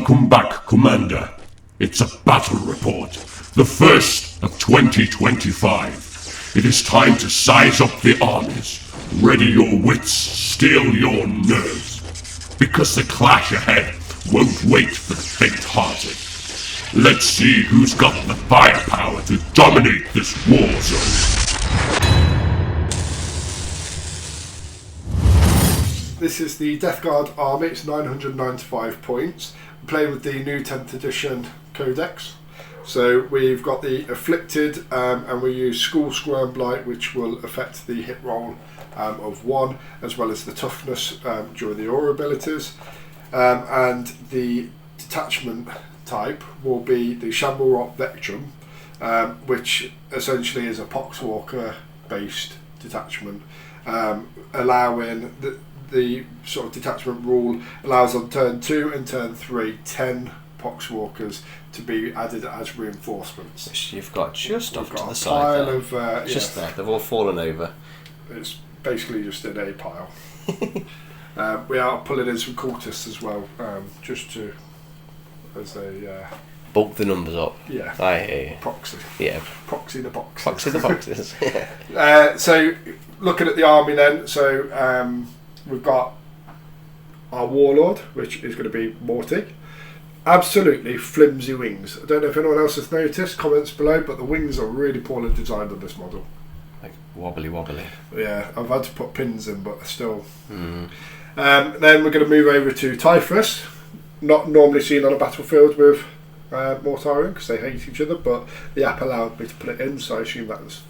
Welcome back, Commander. It's a battle report, the first of 2025. It is time to size up the armies, ready your wits, steel your nerves, because the clash ahead won't wait for the faint-hearted. Let's see who's got the firepower to dominate this war zone. This is the deathguard army. It's 995 points. We're playing with the new 10th edition CODEX. So we've got the afflicted, and we use school squirm blight, which will affect the hit roll of 1, as well as the toughness during the aura abilities. And the detachment type will be the Shamble Rock Vectrum, which essentially is a Poxwalker based detachment, allowing the sort of detachment rule allows on turn 2 and turn 3 10 Poxwalkers to be added as reinforcements. Which you've got just off to the side there. Of, just there, they've all fallen over. It's basically just in a pile. We are pulling in some cultists as well, just to as a bulk the numbers up. Yeah, I hear you. Proxy. Yeah, proxy the boxes. Proxy the boxes. So looking at the army then, so we've got our warlord, which is going to be Morty. Absolutely flimsy wings. I don't know if anyone else has noticed, comments below, but the wings are really poorly designed on this model. Like wobbly. Yeah, I've had to put pins in, but still. Then we're going to move over to Typhus. Not normally seen on a battlefield with Mortarion because they hate each other, but the app allowed me to put it in, so I assume that's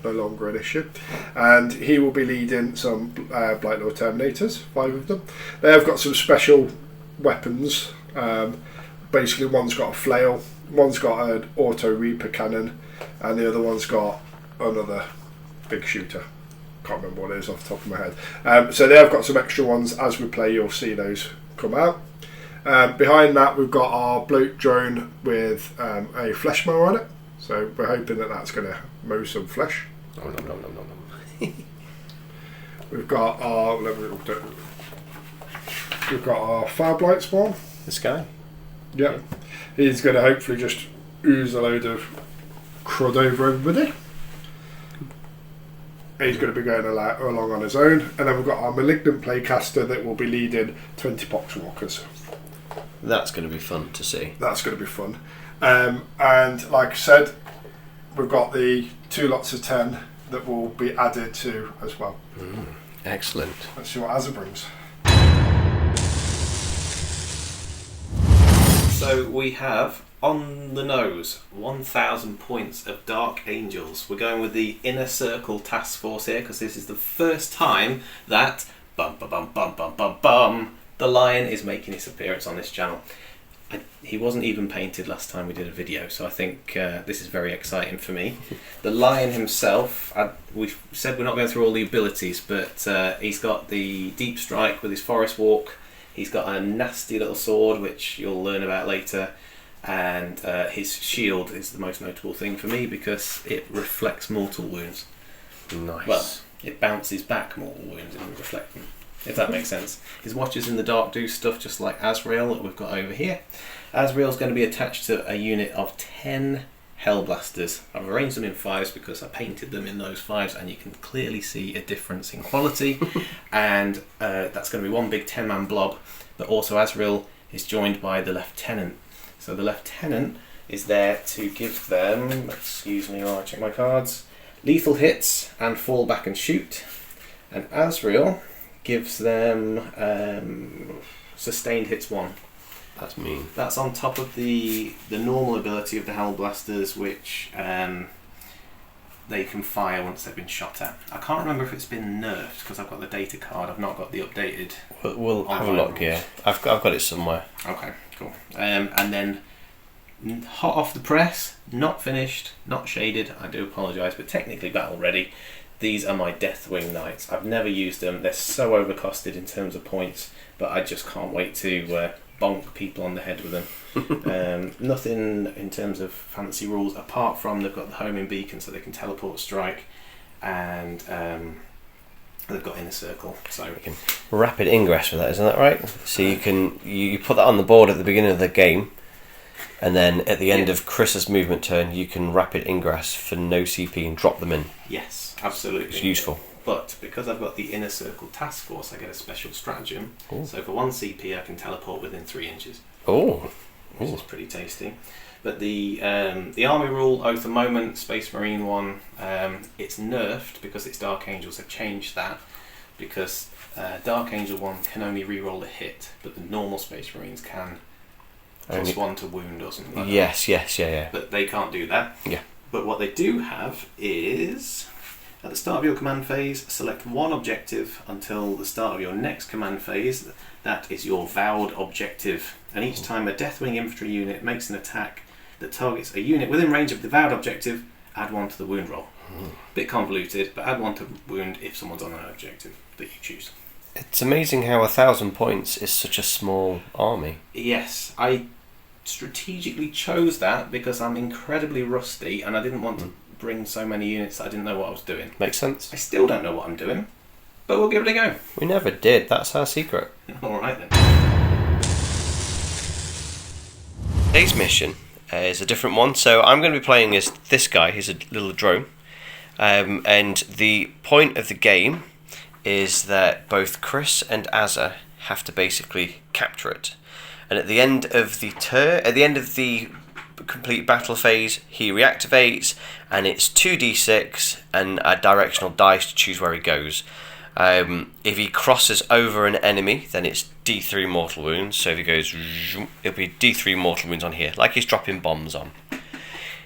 no longer an issue. And he will be leading some Blightlord Terminators, 5 of them. They have got some special weapons. Basically, one's got a flail, one's got an auto Reaper cannon, and the other one's got another big shooter. Can't remember what it is off the top of my head. So they have got some extra ones. As we play, you'll see those come out. Behind that, we've got our bloat drone with a flesh mower on it. So we're hoping that that's going to mow some flesh. We've got our Fireblight spawn. This guy. Yeah, he's going to hopefully just ooze a load of crud over everybody. He's going to be going along on his own, and then we've got our Malignant Playcaster that will be leading 20 Poxwalkers. That's going to be fun to see. That's going to be fun. And like I said, we've got the 2 lots of 10 that will be added to as well. Excellent. Let's see what Azza brings. So we have on the nose 1,000 points of Dark Angels. We're going with the Inner Circle Task Force here because this is the first time that the lion is making his appearance on this channel. He wasn't even painted last time we did a video, so I think this is very exciting for me. The lion himself, we've said we're not going through all the abilities, but he's got the Deep Strike with his Forest Walk. He's got a nasty little sword, which you'll learn about later, and his shield is the most notable thing for me because it reflects mortal wounds. Nice. Well, it bounces back mortal wounds and reflects them, if that makes sense. His Watchers in the Dark do stuff just like Azrael that we've got over here. Azrael's going to be attached to a unit of 10 Hellblasters. I've arranged them in 5s because I painted them in those 5s, and you can clearly see a difference in quality. And that's going to be one big 10-man blob. But also Azrael is joined by the Lieutenant. So the Lieutenant is there to give them, excuse me while I check my cards, lethal hits and fall back and shoot. And Azrael gives them sustained hits 1. That's mean. That's on top of the normal ability of the Hellblasters, which they can fire once they've been shot at. I can't remember if it's been nerfed because I've got the data card. I've not got the updated. We'll have a look. Yeah, I've got it somewhere. Okay, cool. And then hot off the press, not finished, not shaded. I do apologise, but technically battle ready. These are my Deathwing Knights. I've never used them. They're so overcosted in terms of points, but I just can't wait to bonk people on the head with them. Nothing in terms of fancy rules apart from they've got the homing beacon so they can teleport strike, and They've got inner circle, so You can rapid ingress with that, isn't that right? So you put that on the board at the beginning of the game, and then at the end of Chris's movement turn, you can rapid ingress for no CP and drop them in. yes, absolutely. It's useful. But because I've got the inner circle task force, I get a special stratagem. Ooh. So for 1 CP, I can teleport within 3 inches, Oh, which is pretty tasty. But the army rule, Oath of Moment, Space Marine one, it's nerfed because it's Dark Angels. They've changed that because Dark Angel one can only reroll a hit, but the normal Space Marines can +1 to wound or something like that. yes, yeah. But they can't do that. Yeah. But what they do have is, at the start of your command phase, select 1 objective until the start of your next command phase. That is your vowed objective. And each time a Deathwing infantry unit makes an attack that targets a unit within range of the vowed objective, add 1 to the wound roll. Bit convoluted, but add 1 to wound if someone's on an objective that you choose. It's amazing how 1,000 points is such a small army. Yes, I strategically chose that because I'm incredibly rusty and I didn't want to bring so many units that I didn't know what I was doing. Makes sense. I still don't know what I'm doing, but we'll give it a go. We never did. That's our secret. Alright then. Today's mission is a different one. So I'm going to be playing as this guy. He's a little drone. And the point of the game is that both Chris and Azza have to basically capture it. And at the end of the complete battle phase, he reactivates, and it's 2d6 and a directional dice to choose where he goes. If he crosses over an enemy, then it's D3 mortal wounds. So if he goes, it'll be D3 mortal wounds on here, like he's dropping bombs on.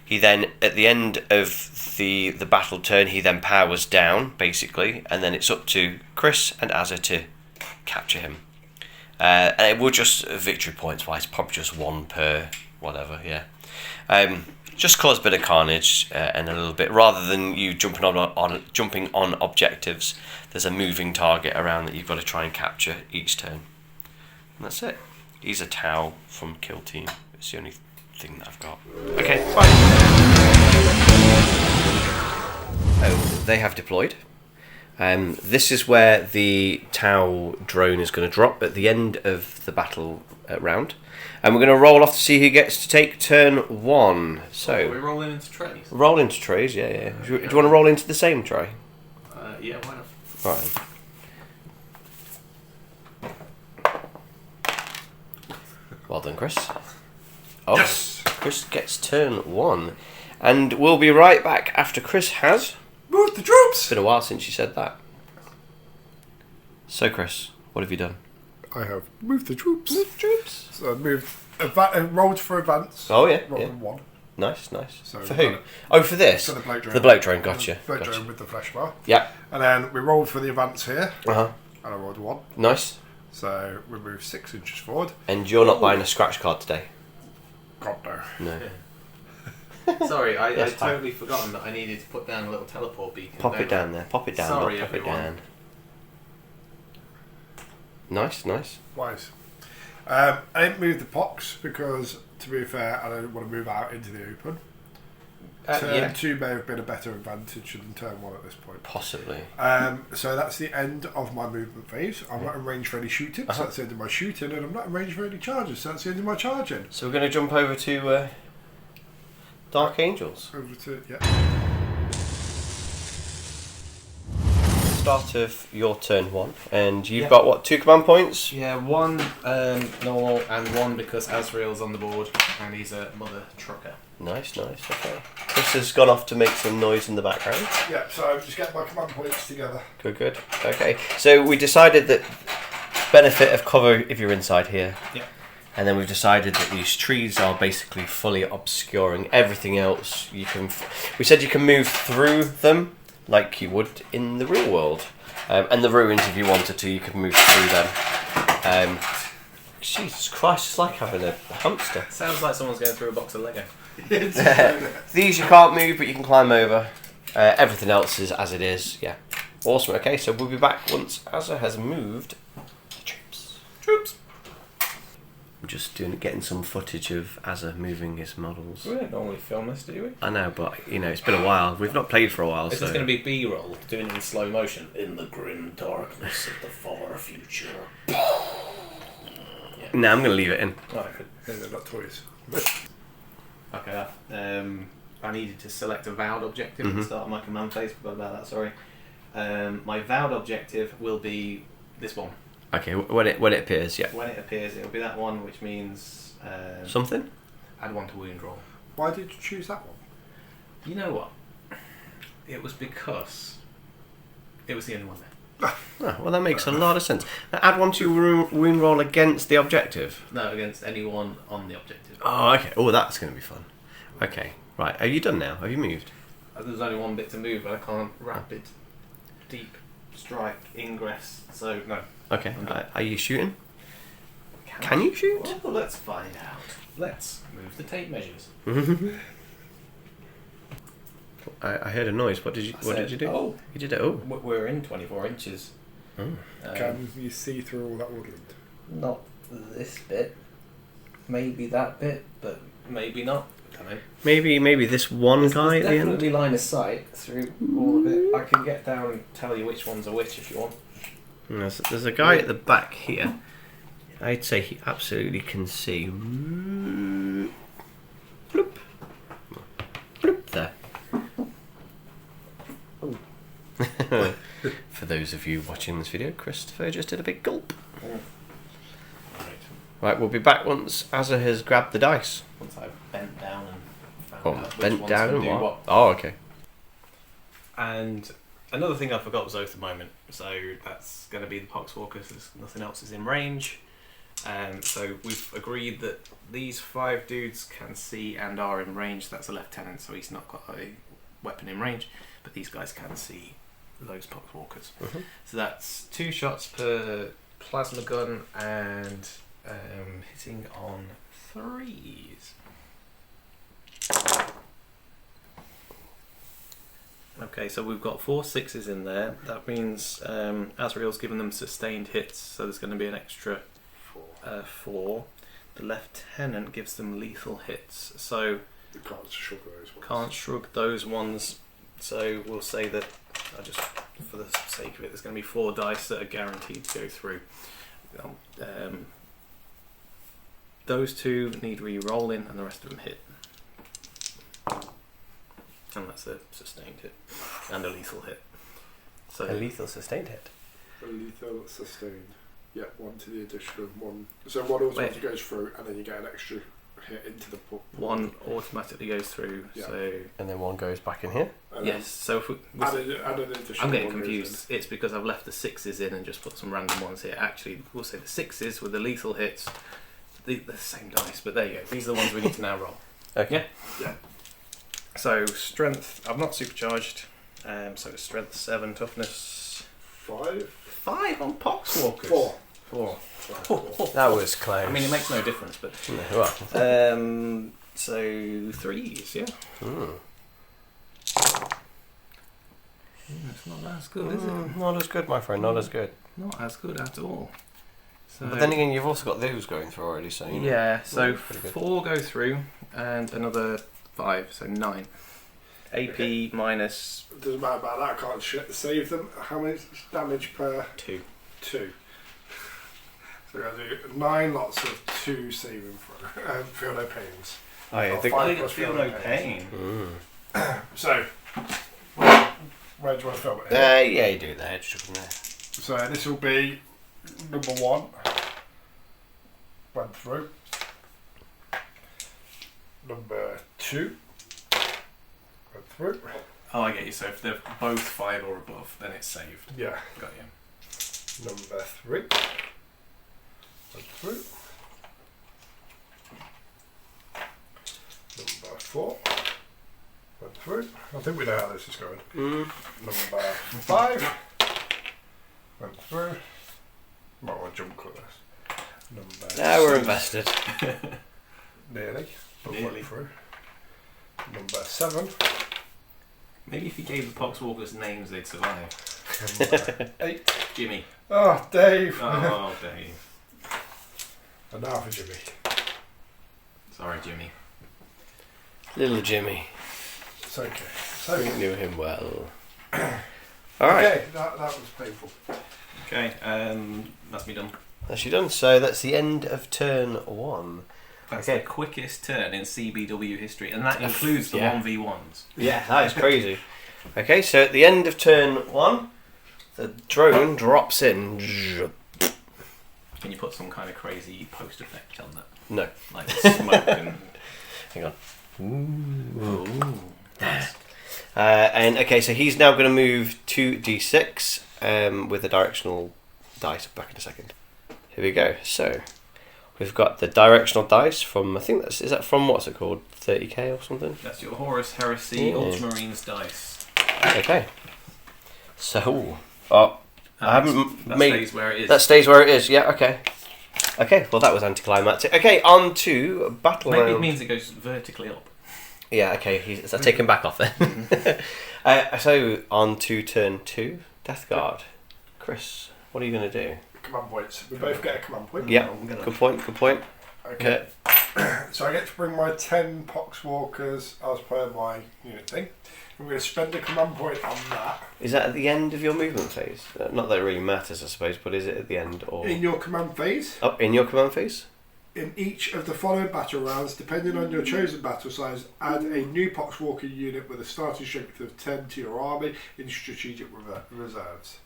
He then, at the end of the battle turn, he then powers down, basically, and then it's up to Chris and Azza to capture him. And it will just, victory points wise, probably just 1 per whatever, yeah. Just cause a bit of carnage and a little bit, rather than you jumping on objectives. There's a moving target around that you've got to try and capture each turn. And that's it. He's a Tau from Kill Team. It's the only thing that I've got. Okay, bye. Oh, they have deployed. This is where the Tau drone is going to drop at the end of the battle round. And we're going to roll off to see who gets to take turn 1. So Are we rolling into trays? roll into trays, yeah. Do you want to roll into the same tray? Yeah, why not? Right. Well done, Chris. Oh, Yes! Chris gets turn 1. And we'll be right back after Chris has... Move the troops! It's been a while since you said that. So, Chris, what have you done? I have moved the troops. Move troops. So I moved, rolled for advance. Oh, yeah. Rolled Yeah. 1. Nice. So For we've who? got it. Oh, for this? For the bloke drone. The bloke drone, gotcha. Bloke Gotcha. drone with the flesh bar. Yeah. And then we rolled for the advance here, Uh-huh. and I rolled 1. Nice. So we moved 6 inches forward. And you're not buying a scratch card today? God no. No. Sorry, I Yes, fine. totally forgotten that I needed to put down a little teleport beacon. Pop it down there. Pop it down. Sorry, Pop everyone. it down. Nice. Wise. I didn't move the pox because, to be fair, I don't want to move out into the open. Turn 2 may have been a better advantage than turn 1 at this point. Possibly. So that's the end of my movement phase. I'm not in range for any shooting, so that's the end of my shooting, and I'm not in range for any charges, so that's the end of my charging. So we're going to jump over to Dark Angels. Over to, yeah. Start of your turn 1, and you've got what, 2 command points? Yeah, 1 normal and 1 because Azrael's on the board and he's a mother trucker. Nice. Okay. Chris has gone off to make some noise in the background. Yeah, so I'm just getting my command points together. Good. Okay. So we decided that benefit of cover if you're inside here. Yeah. And then we've decided that these trees are basically fully obscuring everything else. We said you can move through them like you would in the real world. And the ruins, if you wanted to, you could move through them. Jesus Christ, it's like having a hamster. Sounds like someone's going through a box of Lego. These you can't move, but you can climb over. Everything else is as it is. Yeah. Awesome. Okay, so we'll be back once Azza has moved the troops. just getting some footage of Azza moving his models. We don't normally film this, do we? I know, but it's been a while. We've not played for a while. This so is going to be B-roll, doing it in slow motion. In the grim darkness of the far future. No, I'm going to leave it in. Oh, Yeah, they're not toys. okay. I needed to select a vowed objective at the start of my command phase. Forgot about that. Sorry. My vowed objective will be this one. Okay, when it appears, yeah. When it appears, it'll be that one, which means Something? add 1 to wound roll. Why did you choose that one? You know what? It was because it was the only one there. Oh, well, that makes a lot of sense. Add 1 to your wound roll against the objective. No, against anyone on the objective. Oh, okay. Oh, that's going to be fun. Okay, right. Are you done now? Have you moved? There's only one bit to move, but I can't rapid, deep, strike, ingress. So no. Okay. Are you shooting? Can you shoot? Well, let's find out. Let's move the tape measures. I heard a noise. What did you do? Oh, You did it. Oh. we're in 24 inches. Can you see through all that woodland? Not this bit. Maybe that bit, but maybe not. Don't know. Maybe this one guy at the end. Definitely line of sight through all of it. I can get down and tell you which ones are which if you want. There's a guy at the back here. I'd say he absolutely can see. Bloop. Bloop there. For those of you watching this video, Christopher just did a big gulp. Right, we'll be back once Azza has grabbed the dice. Once I've bent down and found out which Bent ones down can and do what? what. Oh, okay. And another thing I forgot was Oath of Moment. So that's going to be the Poxwalkers. There's nothing else is in range. So we've agreed that these 5 dudes can see and are in range. That's a lieutenant, so he's not got a weapon in range. But these guys can see those Poxwalkers. So that's 2 shots per plasma gun and hitting on 3s. Okay, so we've got 4 6s in there. That means Azrael's given them sustained hits, so there's going to be an extra 4. The lieutenant gives them lethal hits, so You can't shrug those ones. can't shrug those ones. So we'll say that, for the sake of it, there's going to be 4 dice that are guaranteed to go through. Those 2 need re-rolling, and the rest of them hit. And that's a sustained hit and a lethal hit. So A lethal sustained hit. A lethal sustained. Yeah, 1 to the addition of 1. So 1 automatically goes through, and then you get an extra hit into the pool. 1 automatically goes through. Yeah. So And then 1 goes back in here. And yes. So if we, add an additional I'm getting 1 goes confused. It's because I've left the 6s in and just put some random ones here. Actually, we'll say the 6s with the lethal hits. The same dice, but there you go. These are the ones we need to now roll. Okay. Yeah. So strength, I'm not supercharged. So it's strength 7, toughness 5? 5 on Poxwalkers. 4. 4. That was close. I mean, it makes no difference, but Well. so 3s, yeah. It's not as good, is it? Not as good, my friend. Not as good. Not as good at all. So But then again, you've also got those going through already, so you know. yeah, so pretty good. 4 go through and another 5, so 9. AP Okay. minus Doesn't matter about that, I can't save them. How much damage per 2. 2? So we're going to do 9 lots of 2 saving throw. Feel no pains. Oh, yeah. Oh, the- fine. I didn't feel no pain. So, where do you want to film it? Yeah, you do it there. Just from there. So this will be number 1. Went through. Number 2. Went through. Oh, I get you. So if they're both 5 or above, then it's saved. Yeah. Got you. Number 3. Went through. Number 4. Went through. I think we know how this is going. Number 5. Went through. Might want to jump cut this. Number Now we're 6. invested. Nearly. But Nearly. went through. Number 7. Maybe if you gave the Poxwalkers names, they'd survive. Number 8. Jimmy. Oh, Dave. Oh, Dave. And now for Jimmy. Sorry, Jimmy. Little Jimmy. It's okay. So We knew him well. Alright. okay, that was painful. Okay, that's me done. That's you done. So that's the end of turn 1. That's Okay. the quickest turn in CBW history, and that includes the Yeah. 1v1s. Yeah, that is crazy. Okay, so at the end of turn 1, the drone drops in. Can you put some kind of crazy post effect on that? No. Like smoke and... Hang on. Ooh. Nice. And okay, so he's now going to move 2d6 with the directional dice. Back in a second. Here we go. So we've got the directional dice from, I think is that from, what's it called, 30k or something? That's your Horus Heresy Yeah. Ultramarines dice. Okay. So, I haven't That made. stays where it is. That stays where it is. Yeah. Okay. Okay. Well, that was anticlimactic. Okay, on to battle Maybe it round. means it goes vertically up. Yeah. Okay. So take him back off then. So on to turn 2, Deathguard. Chris, what are you going to do? Command points. We both get a command point. Yeah. I'm gonna- Good point. Good point. Okay. So I get to bring my 10 Poxwalkers as per my unit thing. I'm going to spend a command point on that. Is that at the end of your movement phase? Not that it really matters, I suppose, but is it at the end or In your command phase, in your command phase? in each of the following battle rounds, depending on your chosen battle size, add a new Poxwalker unit with a starting strength of 10 to your army in strategic reserves.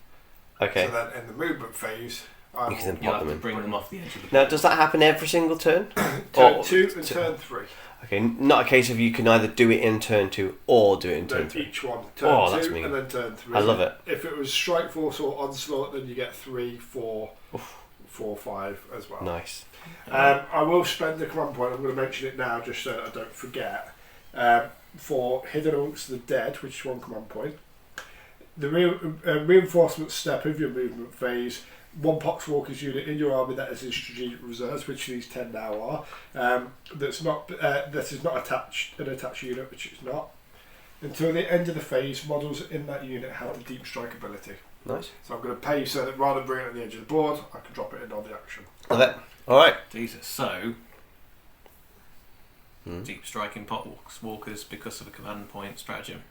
Okay. So then in the movement phase, I You will can You'll pop have them to in. bring them off the edge of the Now, does that happen every single turn? turn Or- 2 and turn 3. Okay, not a case of you can either do it in turn 2 or do it in turn Then 3. each one, turn Oh, that's 2 mean. and then turn 3. I love it. If it was Strike Force or Onslaught, then you get 3, 4, 4, 5 as well. Nice. I will spend the command point, I'm going to mention it now just so that I don't forget, for Hidden Amongst the Dead, which is 1 command point. The reinforcement step of your movement phase, 1 Poxwalker's unit in your army that is in strategic reserves, which these 10 now are, that is not an attached unit, which it's not. Until the end of the phase, models in that unit have the deep strike ability. Nice. So I'm going to pay so that rather than bring it at the edge of the board, I can drop it in on the action. Love it. Alright. Jesus. So, deep striking pot walkers because of a command point stratagem.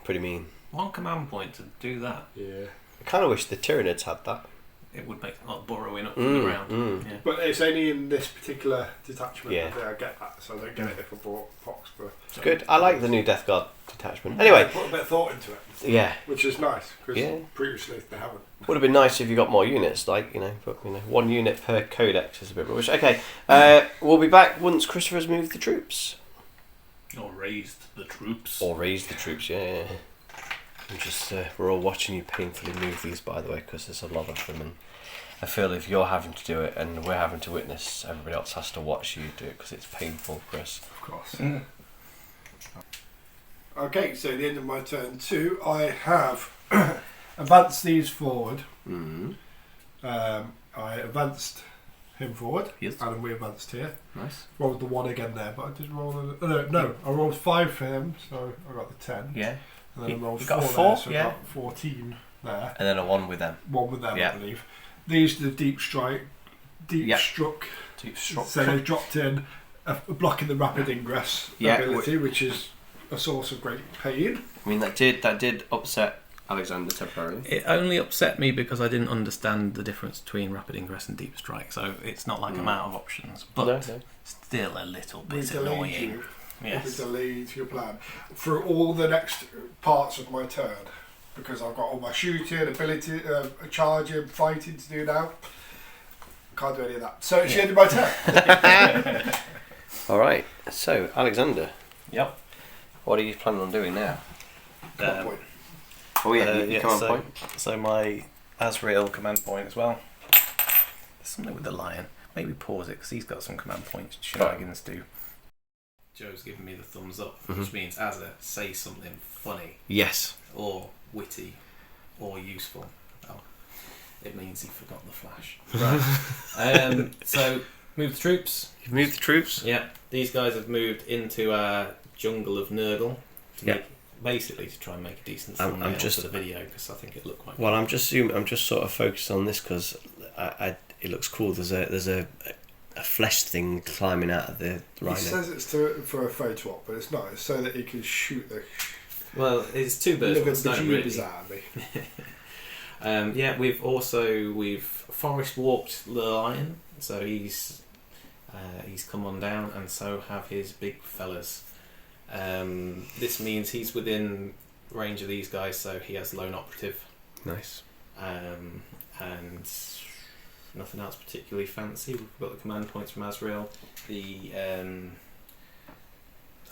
Pretty mean. 1 command point to do that. Yeah. I kind of wish the Tyranids had that. It would make a lot of burrowing up from the ground. Yeah. But it's only in this particular detachment Yeah. that I get that, so I don't get it if I bought Pox. But It's good. I like the new Death Guard detachment. Anyway, put a bit of thought into it, yeah. which is nice because Yeah. previously they haven't. Would have been nice if you got more units, but 1 unit per codex is a bit rubbish. Okay, we'll be back once Christopher's moved the troops. Or raised the troops. Or raised the troops, yeah. I'm just, we're all watching you painfully move these, by the way, because there's a lot of them, and I feel if you're having to do it and we're having to witness, everybody else has to watch you do it because it's painful, Chris. Of course. Okay, so at the end of my turn 2, I have advanced these forward. Mm-hmm. I advanced him forward, Yes. and we advanced here. Nice. Rolled the 1 again there, but I did roll no, I rolled 5 for him, so I got the 10. Yeah. And then I rolled You 4 got a there, four, so yeah. I got 14 there. And then a 1 with them. 1 with them, Yeah. I believe. These are the deep strike, deep Yeah. struck. Deep struck. So they dropped in, blocking the rapid ingress Yeah. ability, which is a source of great pain. I mean, that did upset Alexander temporarily. It only upset me because I didn't understand the difference between rapid ingress and deep strike, so it's not like I'm out of options, but No. still a little We bit delayed annoying. you. We Yes. delayed your plan for all the next parts of my turn because I've got all my shooting, ability, charging, fighting to do now. Can't do any of that. So it's the end of my turn. Alright, so Alexander, Yep. what are you planning on doing now? Command point. Oh yeah, you come on so, point. so my Asriel command point as well. There's something with the lion. Maybe pause it because he's got some command point shenanigans too. Joe's giving me the thumbs up, which means Azza, say something funny Yes. or witty or useful. Oh, it means he forgot the flash. Right. So move the troops. You've moved the troops? Yeah, these guys have moved into our jungle of Nurgle. To Yeah. make, basically to try and make a decent I'm thumbnail just- for the video because I think it looked quite. Well, I'm just sort of focused on this because it looks cool. There's a a flesh thing climbing out of the He rhino. says it's for a photo op, but it's not. It's so that he can shoot the Well, it's two birds with one stone, really. army. We've forest walked the lion, so he's come on down, and so have his big fellas. This means he's within range of these guys, so he has lone operative. Nice. And nothing else particularly fancy. We've got the command points from Azrael. The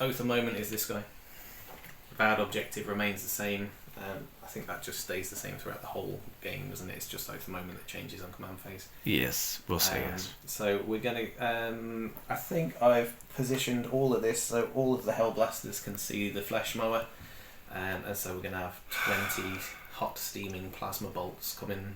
oath of moment is this guy. Bad objective remains the same. I think that just stays the same throughout the whole game, doesn't it? It's just oath of moment that changes on command phase. Yes, we'll say yes. So we're going to... I think I've positioned all of this so all of the Hellblasters can see the flesh mower. And so we're going to have 20 hot steaming plasma bolts coming in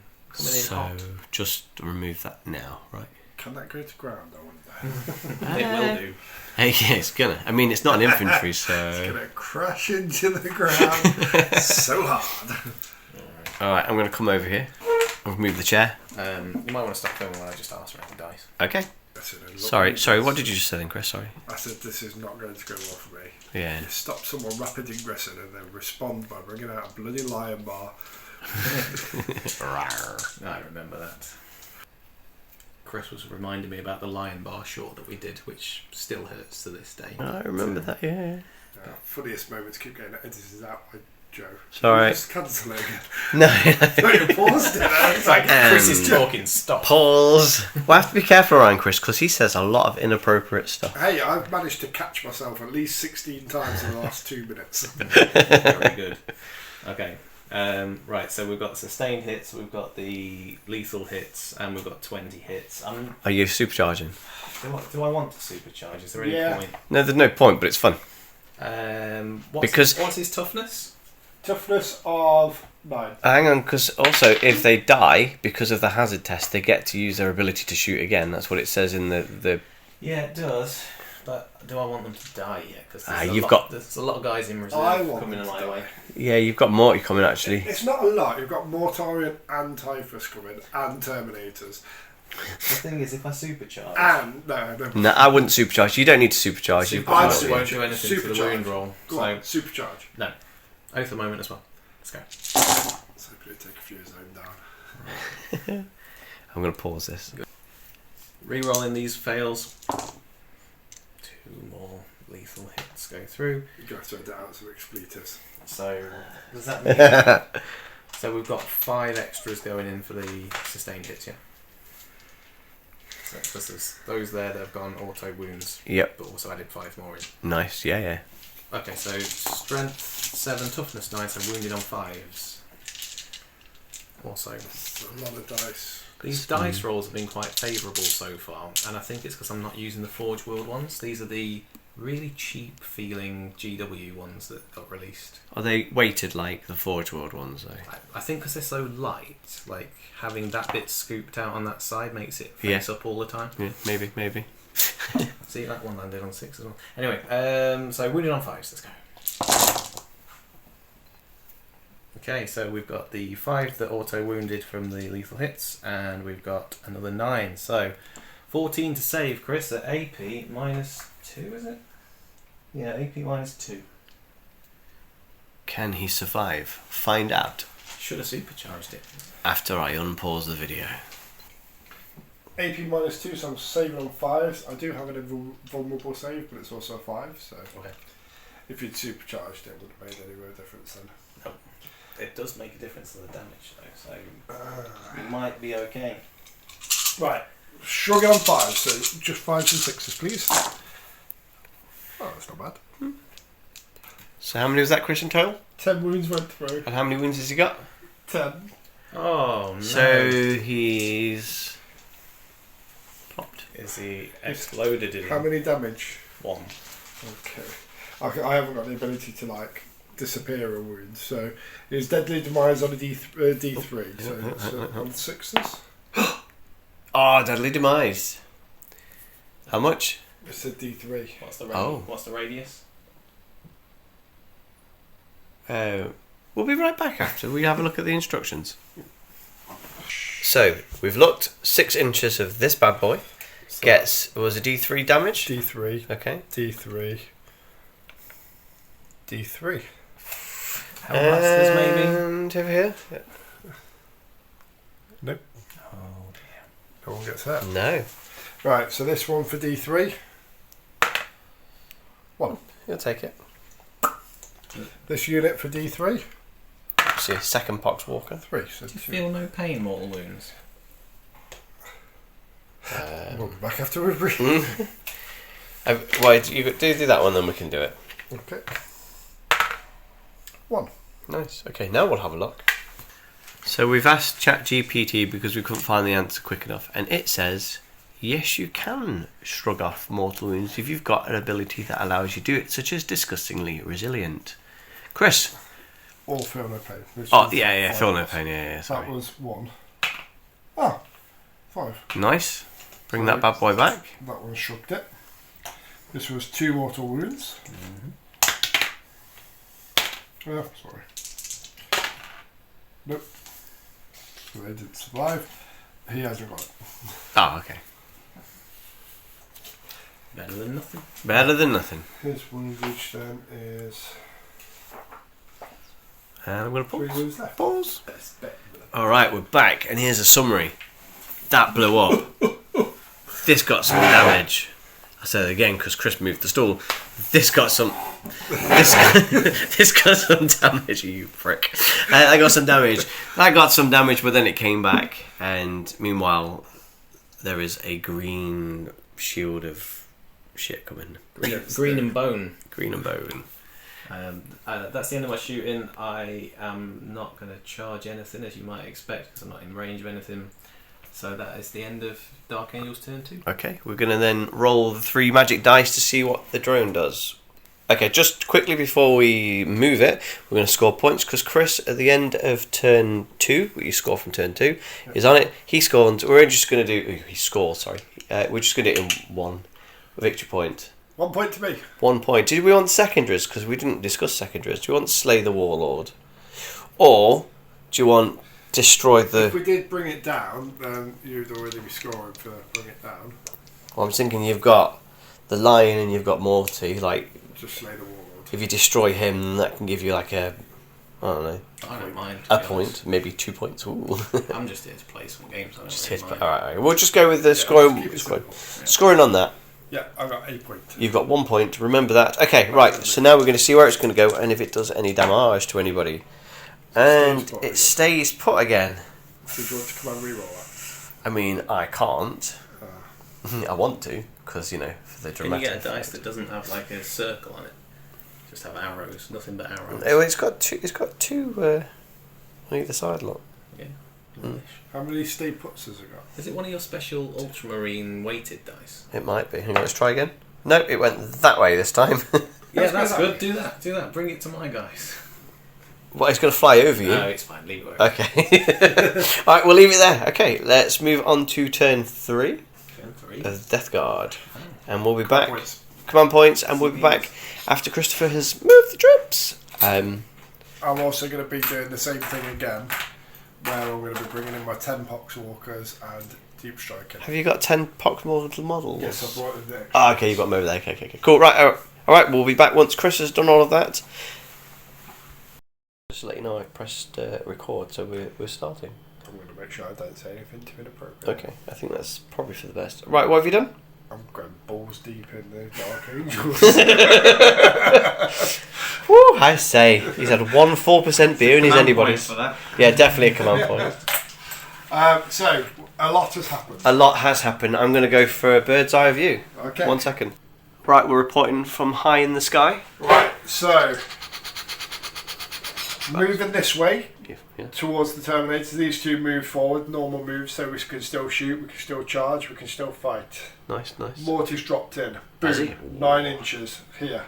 hot. So just remove that now, right? Can that go to ground, I wonder? It will do. Hey, yeah, it's gonna. I mean, it's not an infantry, so... It's going to crash into the ground so hard. Alright, I'm going to come over here. I'll move the chair. You might want to stop filming when I just ask around the dice. Okay. Sorry, what did you just say then, Chris? Sorry. I said this is not going to go well for me. Yeah. You stop someone rapid ingressing and then respond by bringing out a bloody lion bar. I remember that. Chris was reminding me about the lion bar short that we did, which still hurts to this day. I remember that, yeah. Funniest moments keep getting edited out by Joe. Sorry. Just cancel it again. No. No, you paused it. It's like, Chris is talking, stop. Pause. We'll have to be careful around Chris, because he says a lot of inappropriate stuff. hey, I've managed to catch myself at least 16 times in the last 2 minutes. Very good. Okay. Right, so we've got sustained hits, we've got the lethal hits, and we've got 20 hits. Are you supercharging? Do I want to supercharge? Is there any point? No, there's no point, but it's fun. What's his toughness? Toughness of 9. Hang on, because also if they die because of the hazard test, they get to use their ability to shoot again. That's what it says in the... Yeah, it does. But do I want them to die yet? Because there's a lot of guys in reserve coming my way. Yeah, you've got Morty coming actually. It's not a lot. You've got Mortarion and Typhus coming and Terminators. The thing is, if I supercharge... No, I wouldn't supercharge. You don't need to supercharge. Supercharge won't do anything to the wound roll. Go on, supercharge. No. Oath of moment as well. Let's go. So hopefully take a few of his own down. I'm going to pause this. Rerolling these fails. 2 more lethal hits go through. You have to add out some expletives. So, does that mean... So we've got 5 extras going in for the sustained hits, yeah? So there's those there that have gone auto wounds. Yep. But also added 5 more in. Nice, yeah. Okay, so strength 7, toughness 9, so wounded on 5s. Also, It's a lot of dice. these dice rolls have been quite favourable so far, and I think it's because I'm not using the Forge World ones. These are the really cheap feeling GW ones that got released. Are they weighted like the Forge World ones though? I think because they're so light, like having that bit scooped out on that side makes it face up all the time. Yeah, maybe. See, that one landed on 6 as well. Anyway, so wounded on 5s, let's go. Okay, so we've got the 5 that auto wounded from the lethal hits, and we've got another 9. So 14 to save, Chris, at AP minus 2, is it? Yeah, AP minus 2. Can he survive? Find out Should have supercharged it. after I unpause the video. AP minus 2, so I'm saving on 5s. I do have an invulnerable save, but it's also a 5, so Okay. if you'd supercharged it, wouldn't have made any real difference then. No. It does make a difference to the damage, though, so it might be okay. Right, shrugging on 5, so just 5s and 6s, please. Oh, that's not bad. So how many was that, Chris, in total? 10 wounds went through. And how many wounds has he got? 10. Oh, no. So he's... plopped. Is he exploded in How many damage? 1? Okay. I haven't got the ability to, like, disappear a wound, so his deadly demise on a D3, so it's on 6s. Oh, deadly demise. How much? It's a D3. What's the radius? Oh. What's the radius? We'll be right back after we have a look at the instructions. So, we've looked 6 inches of this bad boy, gets, was a D3 damage? D3. Okay. D3. D3. Hellblasters, maybe? And over here? Yeah. Nope. Oh dear. No one gets that. No. Right, so this one for D3. 1. You'll take it. This unit for D3. See, second Poxwalker. 3. So Do you feel no pain, mortal wounds? We'll be back after we breathe. Right, you do that one, then we can do it. Okay. 1. Nice. Okay, now we'll have a look. So we've asked ChatGPT because we couldn't find the answer quick enough, and it says, yes, you can shrug off mortal wounds if you've got an ability that allows you to do it, such as disgustingly resilient. Chris? All feel no pain. This Oh, was yeah, 5. feel no pain, yeah, sorry. That was 1. Ah, 5. Nice. Bring that bad boy back. That one shrugged it. This was 2 mortal wounds. Oh, sorry. Nope. So they didn't survive. He hasn't got it. Oh, okay. Better than nothing. Better than nothing. His woundage then is And I'm going to 3 pause. wounds left. Pause. That's better. Alright, we're back, and here's a summary. That blew up. This got some damage. I said it again because Chris moved the stool. This got some. This got some damage, you prick. I got some damage. I got some damage, but then it came back. And meanwhile, there is a green shield of shit coming. Green and bone. Green and bone. That's the end of my shooting. I am not going to charge anything, as you might expect, because I'm not in range of anything. So that is the end of Dark Angel's turn 2. Okay, we're going to then roll the 3 magic dice to see what the drone does. Okay, just quickly before we move it, we're going to score points because Chris, at the end of turn 2, what you score from turn 2, is on it. He scored. We're just going to do. He scored. Sorry. We're just going to do it in 1 victory point. 1 point to me. 1 point. Did we want secondaries? Because we didn't discuss secondaries. Do you want Slay the Warlord, or do you want Destroy the? If we did bring it down, then you'd already be scoring for bring it down. Well, I'm thinking you've got the Lion and you've got Morty. Like, Just slay the warlord. if you destroy him, that can give you like a, I don't know, I don't mind. a point, maybe 2 points. Ooh. I'm just here to play some games. I don't Just really hit. mind. All right. We'll just go with the Yeah, scoring. keep it Scoring. simple. Scoring on that. Yeah, I've got 8 points. You've got 1 point. Remember that. Okay, right. So now we're going to see where it's going to go and if it does any damage to anybody. And put it again. stays put again. So do you want to come and reroll I mean, I can't. that? I want to, because, you know, for the Can you dramatic. get a dice that doesn't have like a circle on it? Just have arrows, nothing but arrows. Oh, it's got two on either side, look. Yeah. Mm. How many stay puts has it got? Is it one of your special ultramarine weighted dice? It might be. Hang on, let's try again. No, it went that way this time. Yeah, Let's that's go good. Do that. Do that. Bring it to my guys. What, it's going to fly over you? No, it's fine. Leave it. Over. Okay. Alright, we'll leave it there. Okay, let's move on to turn 3 Turn 3. of Deathguard. And we'll be back. Points. Command points, and we'll be back after Christopher has moved the troops. I'm also going to be doing the same thing again, where I'm going to be bringing in my 10 Poxwalkers and Deep Striker. Have you got 10 Pox models? Yes, I brought it there. Ah, okay, you've got them over there. Okay. Cool, right. Alright, we'll be back once Chris has done all of that. Just to let you know, I pressed record, so we're starting. I'm going to make sure I don't say anything too inappropriate. Okay, I think that's probably for the best. Right, what have you done? I'm going balls deep in the Dark Angels. Woo, I say, he's had 4% beer in his anybody's. For that. Yeah, definitely a command point. So, a lot has happened. A lot has happened. I'm going to go for a bird's eye view. Okay. 1 second. Right, we're reporting from high in the sky. Right, so, moving this way Yeah. towards the Terminators, these two move forward, normal moves, so we can still shoot, we can still charge, we can still fight. Nice. Morty's dropped in. Has he? Boom. 9 inches. Here.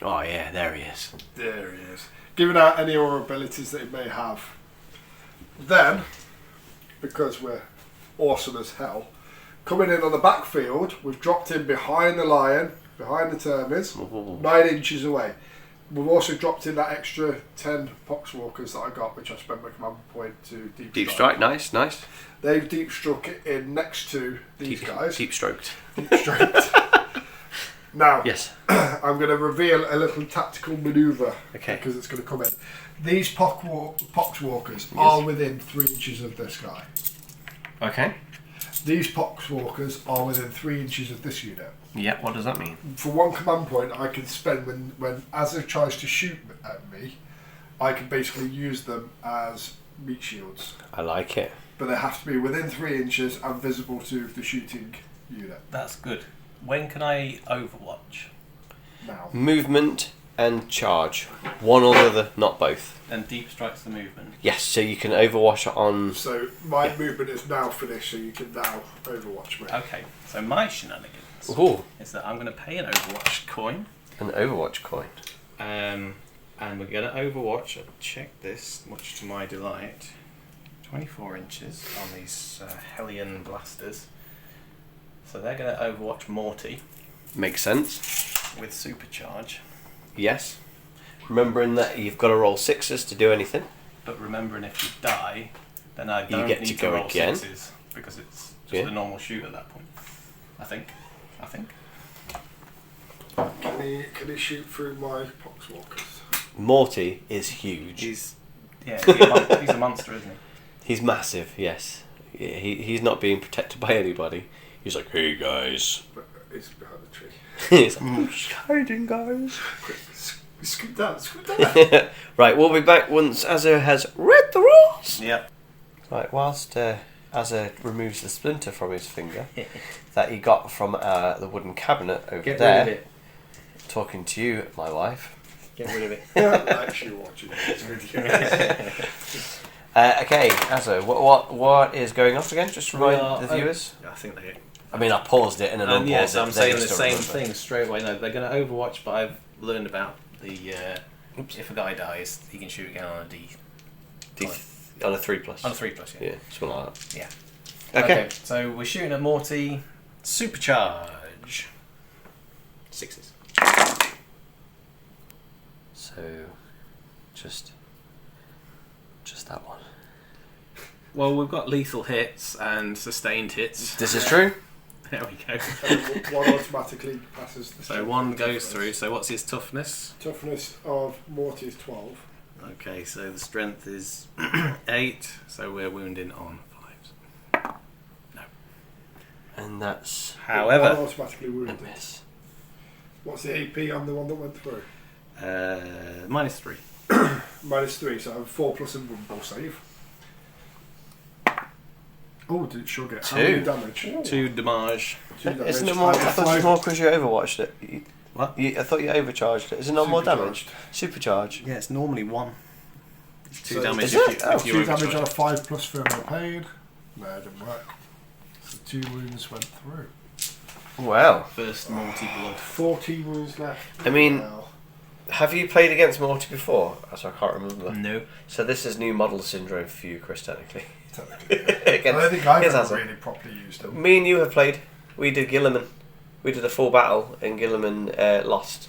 Oh yeah, there he is. There he is. Giving out any other abilities that he may have. Then, because we're awesome as hell, coming in on the backfield, we've dropped in behind the Lion, behind the Termies, 9 inches away. we've also dropped in that extra 10 poxwalkers that I got, which I spent my command point to Deep strike, nice. They've deep struck it in next to these guys. Deep stroked. Deep stroked. Now, Yes. I'm going to reveal a little tactical manoeuvre. Okay. Because it's going to come in. These poxwalkers are within 3 inches of this guy. Okay. These poxwalkers are within 3 inches of this unit. Yeah, what does that mean? For 1 command point, I can spend when Azza tries to shoot at me, I can basically use them as meat shields. I like it. But they have to be within 3 inches and visible to the shooting unit. That's good. When can I overwatch? Now. Movement and charge. One or the other, not both. And deep strikes the movement. Yes, so you can overwatch on... So my movement is now finished, so you can now overwatch me. Okay, so my shenanigans Ooh, is that I'm going to pay an overwatch coin. an overwatch coin. And we're going to overwatch, check this, much to my delight, 24 inches on these Hellion blasters. So they're going to overwatch Morty Makes sense. with supercharge. Yes. Remembering that you've got to roll 6s to do anything. But remembering if you die, then I don't get need to to go roll again. 6s because it's just Yeah. a normal shoot at that point. I think. Can he shoot through my poxwalkers? Morty is huge. He's a monster, isn't he? He's massive, yes. He's not being protected by anybody. He's like, hey guys. But he's behind the tree. He's like, I'm just hiding, guys. Scoot down. Right, we'll be back once Azza has read the rules. Yep. Right, whilst Azza removes the splinter from his finger that he got from the wooden cabinet over Get there, rid of it. talking to you, my wife. Get rid of it. I'm actually watching this video. Okay, Azza, what is going off again? Just remind the viewers. I think they. I mean, I paused it and then unpaused Yes, it. I'm but saying they the still same remember. thing straight away. No, they're going to overwatch, but I've learned about the. If a guy dies, he can shoot again on a D. On a 3+. On a 3+, yeah. Yeah, something like that. Yeah. Okay. So we're shooting at Morty. Supercharge. 6s. So, just that one. Well, we've got lethal hits and sustained hits. This is true. There we go. One automatically passes the So one goes through. So what's his toughness? Toughness of Morty is 12. Okay, so the strength is 8. So we're wounding on 5s. No. And that's One However, automatically a wounded. miss. What's the AP on the one that went through? -3. -3, so I have 4+ invulnerable save. Oh, did it sure get how many 2. damage? 2 damage. 2 damage. Isn't it more? I thought it was more because you overwatched it. What? I thought you overcharged it. Is it not more damage? Supercharged. Supercharge. Yeah, it's normally 1. It's 2 So damage is if it? you, if you 2 damage overcharge on a it. 5+ thermal pain. No, it didn't work. So 2 wounds went through. Wow. First Morty blood. 14 wounds left. I mean- Wow. Have you played against Morty before? So I can't remember. No. So this is new model syndrome for you, Chris, technically. Technically, yeah. I don't think I've ever really properly used them. Me and you have played. We did Gilliman. We did a full battle and Gilliman lost.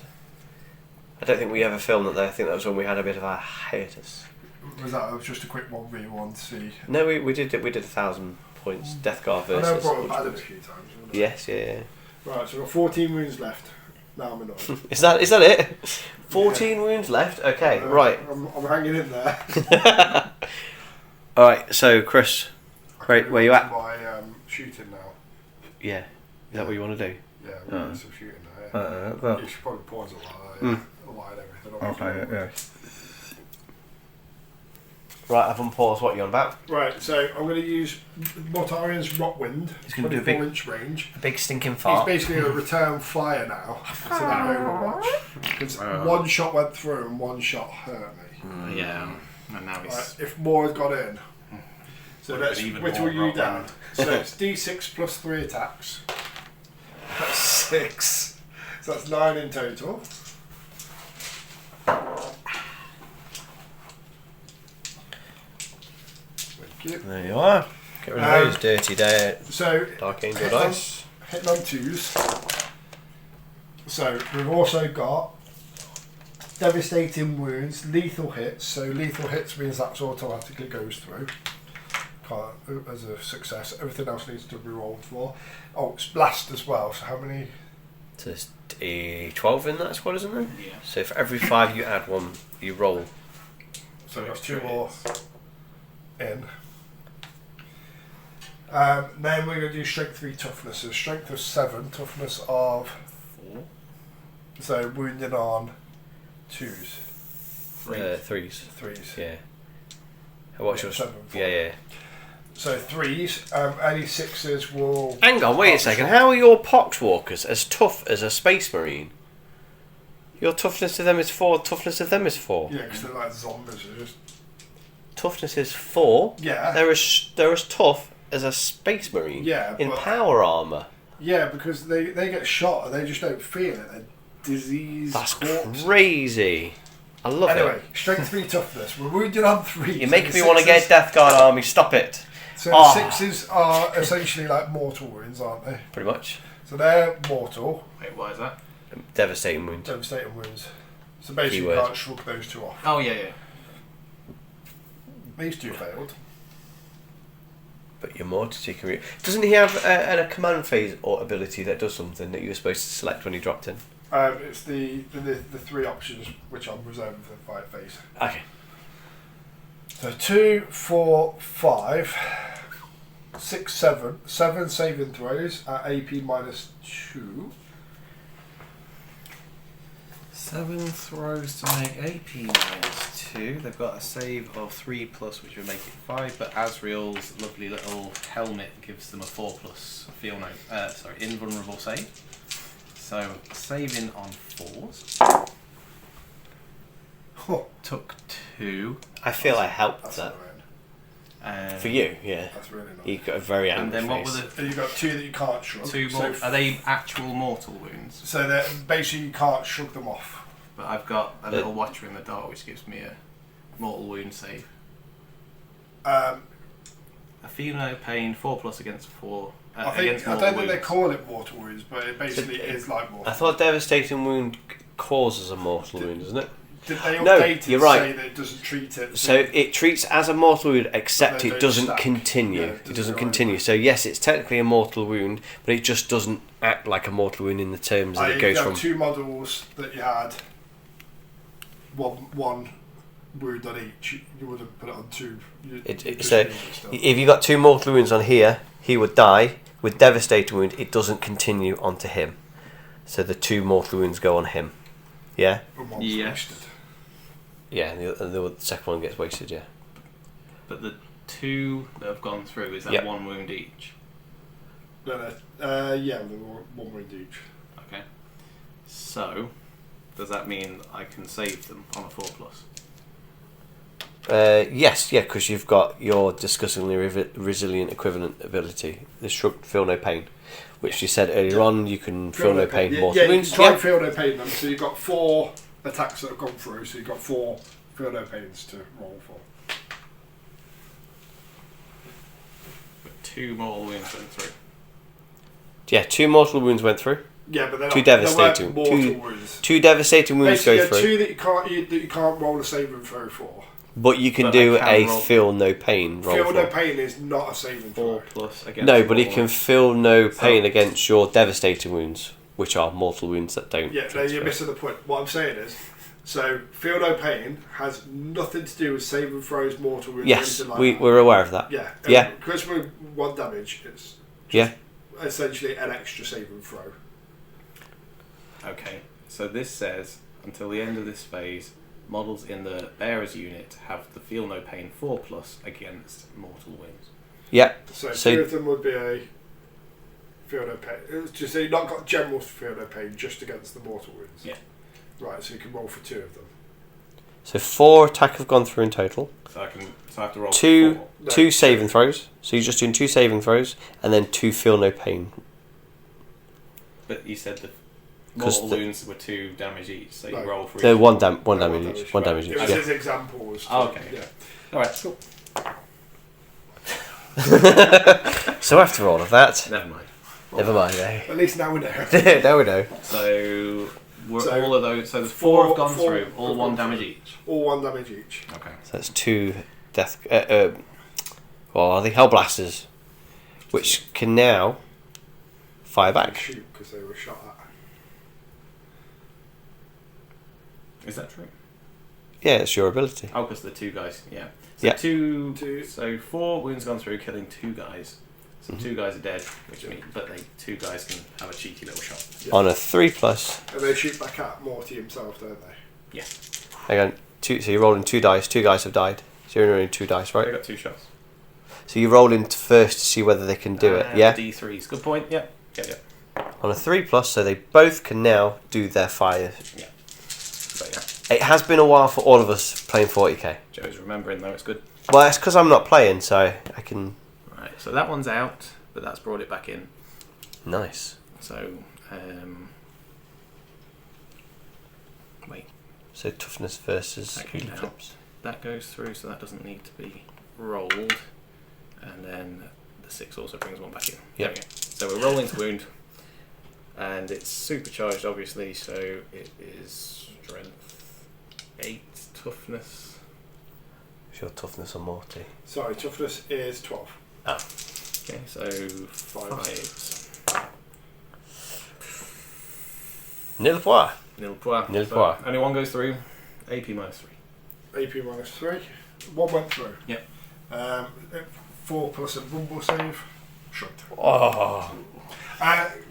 I don't think we ever filmed that though. I think that was when we had a bit of a hiatus. Was that just a quick 1v1 to see? No, we did 1,000 points. Deathguard I know I versus. brought it back a few times. Haven't I? Yes, yeah. Right, so we've got 14 wounds left. Now I'm annoyed. Is that it? 14 wounds left. Okay, right. I'm hanging in there. All right. So Chris, where you at? My shooting now. Yeah. Is that what you want to do? Yeah, we're doing some shooting now. Yeah. You should probably pause it like that. Yeah. Light everything. Okay. Right, I've unpaused. What are you on about? Right, so I'm going to use Mortarian's Rockwind. He's gonna do a big- 24-inch range. A big stinking He's fart. basically a return fire now to that Overwatch. Because one shot went through and one shot hurt me. Yeah. And now he's. Right, if more had got in. So Would have let's been even whittle more you rock down. round. So it's D6 plus 3 attacks. That's 6. So that's 9 in total. Thank you. There you are. Get rid of those dirty So Dark Angel hitting on- dice. hitting on 2s. So we've also got devastating wounds, lethal hits. So lethal hits means that automatically goes through as a success. Everything else needs to be rolled for. Oh, it's blast as well. So how many? So there's 12 in that squad, isn't there? Yeah. So for every 5 you add one, you roll. So we've got 2 more in. Then we're going to do strength 3 toughness. So strength of 7, toughness of 4. So wounding on 2s. 3s. 3s. Yeah. What's Yeah, yours? 7, 4. Yeah. So 3s. Any 6s will. Hang on, wait a second. How are your poxwalkers as tough as a space marine? Your toughness to them is 4. Toughness of them is 4. Yeah, because they're like zombies. They're just. Toughness is 4. Yeah. They're as tough as a space marine. Yeah, In but- power armor. Yeah, because they get shot and they just don't feel it. They're diseased. That's corpses. crazy. I love Anyway, it. strength 3 toughness. We're wounded on 3. You're making me want to get Deathguard army. Stop it. So Ah. the 6s are essentially like mortal wounds, aren't they? Pretty much. So they're mortal, Wait, why is that? Devastating wound. devastating wounds. So basically Keyword. you can't shrug those 2 off. Oh, yeah. These 2 failed. But your mortality can be... Doesn't he have a command phase or ability that does something that you were supposed to select when he dropped in? It's the 3 options which I'm reserving for the fight phase. Okay. So 2, 4, 5, 6, 7. 7 saving throws at AP minus 2. 7 throws to make AP minus 2. They've got a save of 3+, which would make it 5. But Asriel's lovely little helmet gives them a 4+ invulnerable save. So saving on 4s. Oh, Took 2. I feel I helped that's that. annoying. For you, yeah. That's really He nice. got a very And angry then what face. were the And you've got 2 that you can't shrug. 2 more? Are they actual mortal wounds? So that basically you can't shrug them off. But I've got a little Watcher in the Dark, which gives me a mortal wound save. A feel no pain, 4+ against 4. I Against don't mortal think they wounds. call it mortal wounds, but it basically is like mortal. I thought devastating wound causes a mortal wound, isn't it? Did they No, update it you're to right. say that it doesn't treat it? So it treats as a mortal wound, except But they it don't doesn't stack. continue. Yeah, It doesn't go continue. anywhere. So yes, it's technically a mortal wound, but it just doesn't act like a mortal wound in the terms that it You goes have from. 2 models that you had one wound on each. You wouldn't put it on 2. You just So leave it still. if you got 2 mortal wounds on here, he would die. With devastating wound, it doesn't continue onto him. So the 2 mortal wounds go on him. Yeah. And one's Yes. wasted. Yeah, and the second one gets wasted. Yeah. But the 2 that have gone through, is that Yep. 1 wound each? No, yeah, they were 1 wound each. Okay. So, does that mean I can save them on a 4+? Yes, yeah, because you've got your disgustingly resilient equivalent ability, the shrug, feel no pain, which you said earlier on. You can feel no pain, Yeah, mortal you wounds. can try Yeah. and feel no pain them. So you've got 4 attacks that have gone through, so you've got 4 feel no pains to roll for. But 2 mortal wounds went through. Yeah, 2 mortal wounds went through. Yeah, but they're 2 not, devastating. they weren't mortal 2 wounds. 2 devastating wounds Basically, go yeah, through. 2 that you can't roll a saving throw for. But you can But do I can a roll- feel no pain roll. Feel for. no pain is not a saving throw. 4+ against No, but he mortal can wounds. feel no So- pain against your devastating wounds, which are mortal wounds that don't. Yeah, no, transfer. you're missing the point. What I'm saying is, so feel no pain has nothing to do with saving throws, mortal wounds, Yes, or anything like that. we're aware of that. Yeah, Yeah. Because with 1 damage, it's Yeah. essentially an extra saving throw. Okay, so this says, until the end of this phase, models in the bearer's unit have the feel no pain 4+ against mortal wounds. Yeah. So, So- 2 of them would be a feel no pain. It's just so you've not got general feel no pain, just against the mortal wounds. Yeah. Right, so you can roll for 2 of them. So 4 attack have gone through in total. So I have to roll 2 4. No. 2 saving throws. So you're just doing 2 saving throws and then 2 feel no pain. But you said the 'Cause mortal the- wounds were 2 damage each, so you No. roll for They're each. one damage No, each. One damage each. It was Yeah. his example was. Oh, okay. Yeah. Alright, cool. So after all of that, Never mind. never mind. Eh? At least now we know. Now we know. So So all of those. So the four have gone four through. All have one gone damage through. each. All 1 damage each. Okay. So that's 2 death. Well, are they Hellblasters? Which can now fire back. Shoot, because they were shot at. Is that true? Yeah, it's your ability. Oh, because the 2 guys. Yeah. So Yeah. two. So 4 wounds gone through, killing 2 guys. So 2 guys are dead, which means, but 2 guys can have a cheeky little shot. Yeah. On a 3+. And they shoot back at Morty himself, don't they? Yeah. Hang on, so you're rolling 2 dice. 2 guys have died. So you're rolling 2 dice, They right? got 2 shots. So you roll in first to see whether they can do it. Yeah. D3s. Good point. Yeah. Yeah. On a 3+, so they both can now do their fire. Yeah. So yeah. It has been a while for all of us playing 40k. Joe's remembering though. It's good. Well, it's because I'm not playing, so I can. Right. So that one's out, but that's brought it back in. Nice. So wait. So toughness versus That came down. flips. That goes through, so that doesn't need to be rolled. And then the 6 also brings 1 back in. Yep. There we go. So we're rolling to wound. And it's supercharged, obviously, so it is strength 8, toughness. What's your toughness on Morty? Sorry, toughness is 12. Oh. Okay, so 5. Nil point. Nil point. Nil So point. only 1 goes through. AP -3. AP -3. 1 went through. Yep. 4 plus a rumble save. Shot. Oh.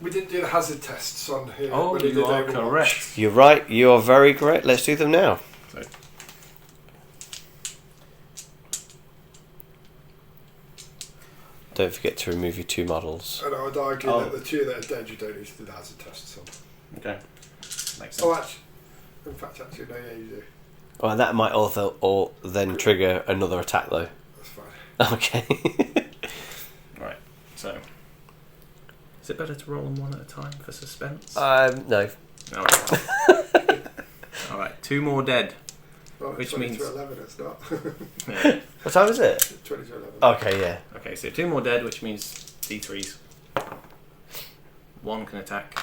We didn't do the hazard tests on here. Oh, when we you did are Overwatch. correct. You're right. You are very correct. Let's do them now. So, Don't forget to remove your 2 models. And I would argue Oh. that the 2 that are dead, you don't need to do the hazard tests on. okay. Makes sense. Oh, actually, in fact, no, yeah, you do. Oh, and that might also or then trigger another attack, though. That's fine. Okay. Right. So, is it better to roll them 1 at a time for suspense? No. Alright. Alright, 2 more dead. Well, Which 20 means- to 11, it's not. Yeah. What time is it? 20 to 11. Okay, yeah. Okay, so 2 more dead, which means D3s. 1 can attack.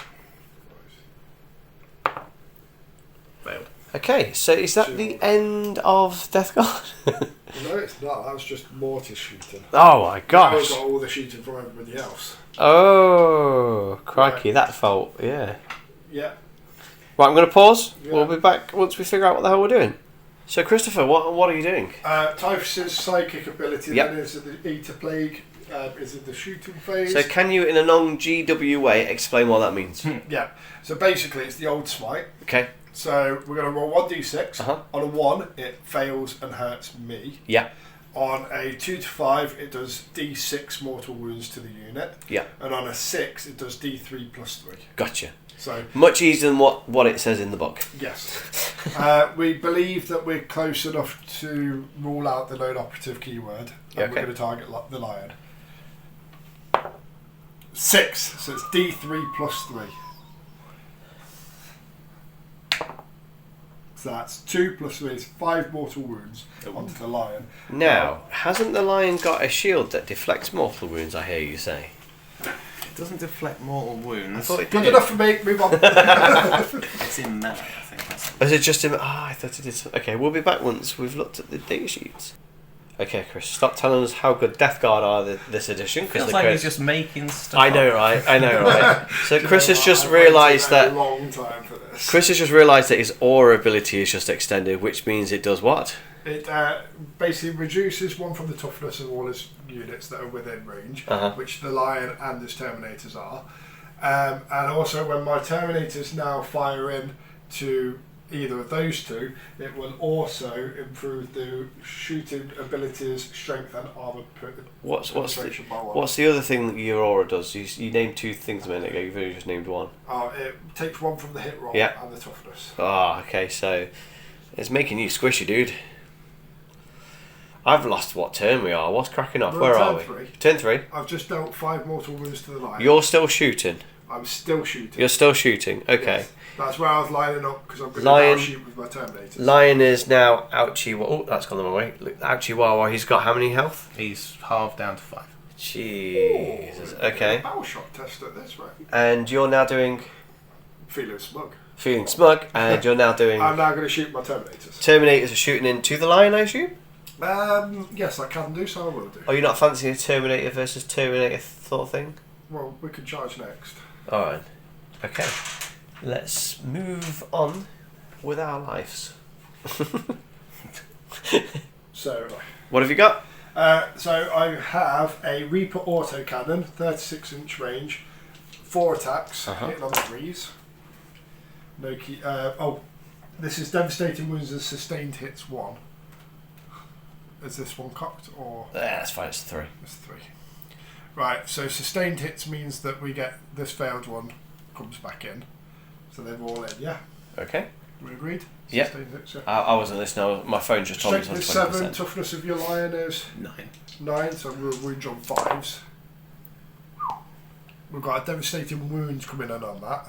Failed. Okay, so is that the end of Deathguard? No, it's not. That was just Mortis shooting. Oh my I've gosh. got all the shooting from everybody else. Oh, crikey, Right. that felt, yeah. Yeah. Right, I'm going to pause. Yeah. We'll be back once we figure out what the hell we're doing. So, Christopher, what are you doing? Typhus's psychic ability Yep. then is the Eater Plague, is in the shooting phase. So, can you, in a non-GW way, explain what that means? Yeah. So basically, it's the old smite. Okay. So we're going to roll 1d6. Uh-huh. On a 1, it fails and hurts me. Yeah. On a 2 to 5, it does d6 mortal wounds to the unit. Yeah. And on a 6, it does d3 plus 3. Gotcha. So, Much easier than what it says in the book. yes. We believe that we're close enough to rule out the lone operative keyword. And Okay. we're going to target the lion. 6. So it's d3 plus 3. So that's 2 plus 3 is 5 mortal wounds onto the lion. Now, hasn't the lion got a shield that deflects mortal wounds, I hear you say? It doesn't deflect mortal wounds. I thought it Good did. enough for me, move on. It's in melee, I think. That's Is it just in... I thought it did... Okay, we'll be back once we've looked at the data sheets. Okay, Chris, stop telling us how good Deathguard are this edition. Feels like he's just making stuff I know, up. right? I know, right? So Chris has just I've waited realised a that... long time for this. Chris has just realised that his aura ability is just extended, which means it does what? It basically reduces 1 from the toughness of all his units that are within range, Uh-huh. which the lion and his terminators are. And also, when my terminators now fire in to either of those 2, it will also improve the shooting abilities, strength, and armor. What's penetration by 1. What's the other thing that your aura does? You named 2 things a minute ago. You've only just named 1. It takes 1 from the hit roll Yeah. and the toughness. Ah, okay. So it's making you squishy, dude. I've lost what turn we are. What's cracking off? We're Where on are turn we? 3. Turn 3. I've just dealt 5 mortal wounds to the lion. You're still shooting. I'm still shooting. You're still shooting. Okay. Yes. That's where I was lining up because I'm going Lion- to now shoot with my terminators. Lion is now ouchie. Oh, that's gone the wrong way. Look, ouchie Wawa. He's got how many health? He's halved down to 5. Jesus. Okay. Battle shot test at this, right? And you're now doing. Feeling smug. feeling smug, and you're now doing... I'm now going to shoot my Terminators. Terminators are shooting into the lion, I assume? Yes, I can do, so I will do. Are you not fancying a Terminator versus Terminator sort of thing? Well, we can charge next. Alright. Okay. Let's move on with our lives. So, What have you got? so I have a Reaper autocannon, 36-inch range, 4 attacks, hitting on 3s. No key. This is devastating wounds and sustained hits 1. Is this one cocked or? Yeah, that's fine. It's 3. It's 3. Right. So sustained hits means that we get this failed one comes back in. So they're all in. Yeah. Okay. We agreed. Yeah. Sustained hits, yeah. I wasn't listening. My phone just told me it was on Strength is 7. 20%. Toughness of your lion is 9. So we'll wound on 5s. We've got a devastating wounds coming in on that.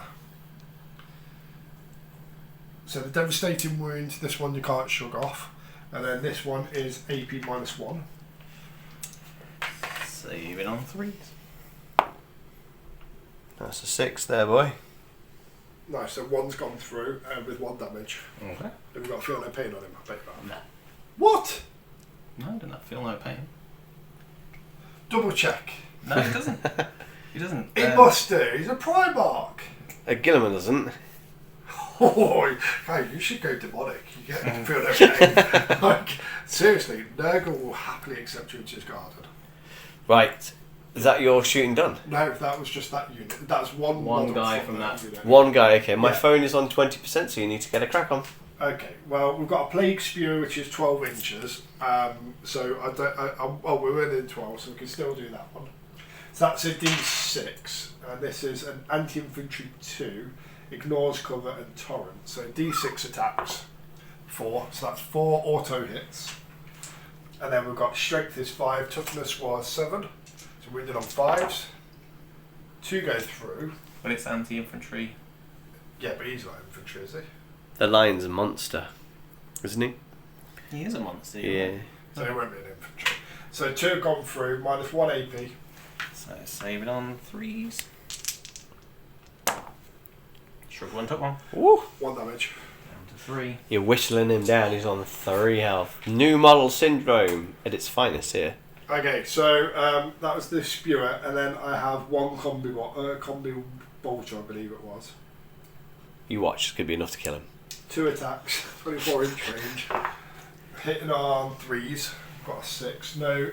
So the devastating wound, this one you can't shrug off. And then this one is AP -1. Save it on 3s. That's a 6 there, boy. Nice, so 1's gone through with 1 damage. Okay. Have we got feel no pain on him? I bet that. No. What? No, I do not feel no pain. Double check. No, he doesn't. He doesn't. He must do. He's a Primarch. Gilliman doesn't. Oh, hey, you should go demonic. You get feel no pain. Like, seriously, Nurgle will happily accept you into his garden. Right. Is that your shooting done? No, that was just that unit. That's one model guy from that unit. One guy, okay. My Yeah. phone is on 20%, so you need to get a crack on. Okay, well, we've got a Plague Spear, which is 12 inches. So we're within 12, so we can still do that one. So that's a D6, and this is an anti-infantry 2, ignores cover and torrent. So D6 attacks, 4, so that's 4 auto hits. And then we've got strength is 5, toughness was 7, so we did on 5s. 2 go through. But it's anti-infantry. Yeah, but he's not infantry, is he? The lion's a monster, isn't he? He is a monster. Yeah. So he won't be an infantry. So 2 have gone through, -1 AP. So save it on 3s. Shrug 1, took 1. Woo! 1 damage. Down to 3. You're whistling him down, he's on 3 health. New model syndrome at its finest here. Okay, so that was the spewer, and then I have 1 combi bolter, I believe it was. You watch, it's going to be enough to kill him. 2 attacks, 24-inch range. Hitting on 3s, got a 6. No.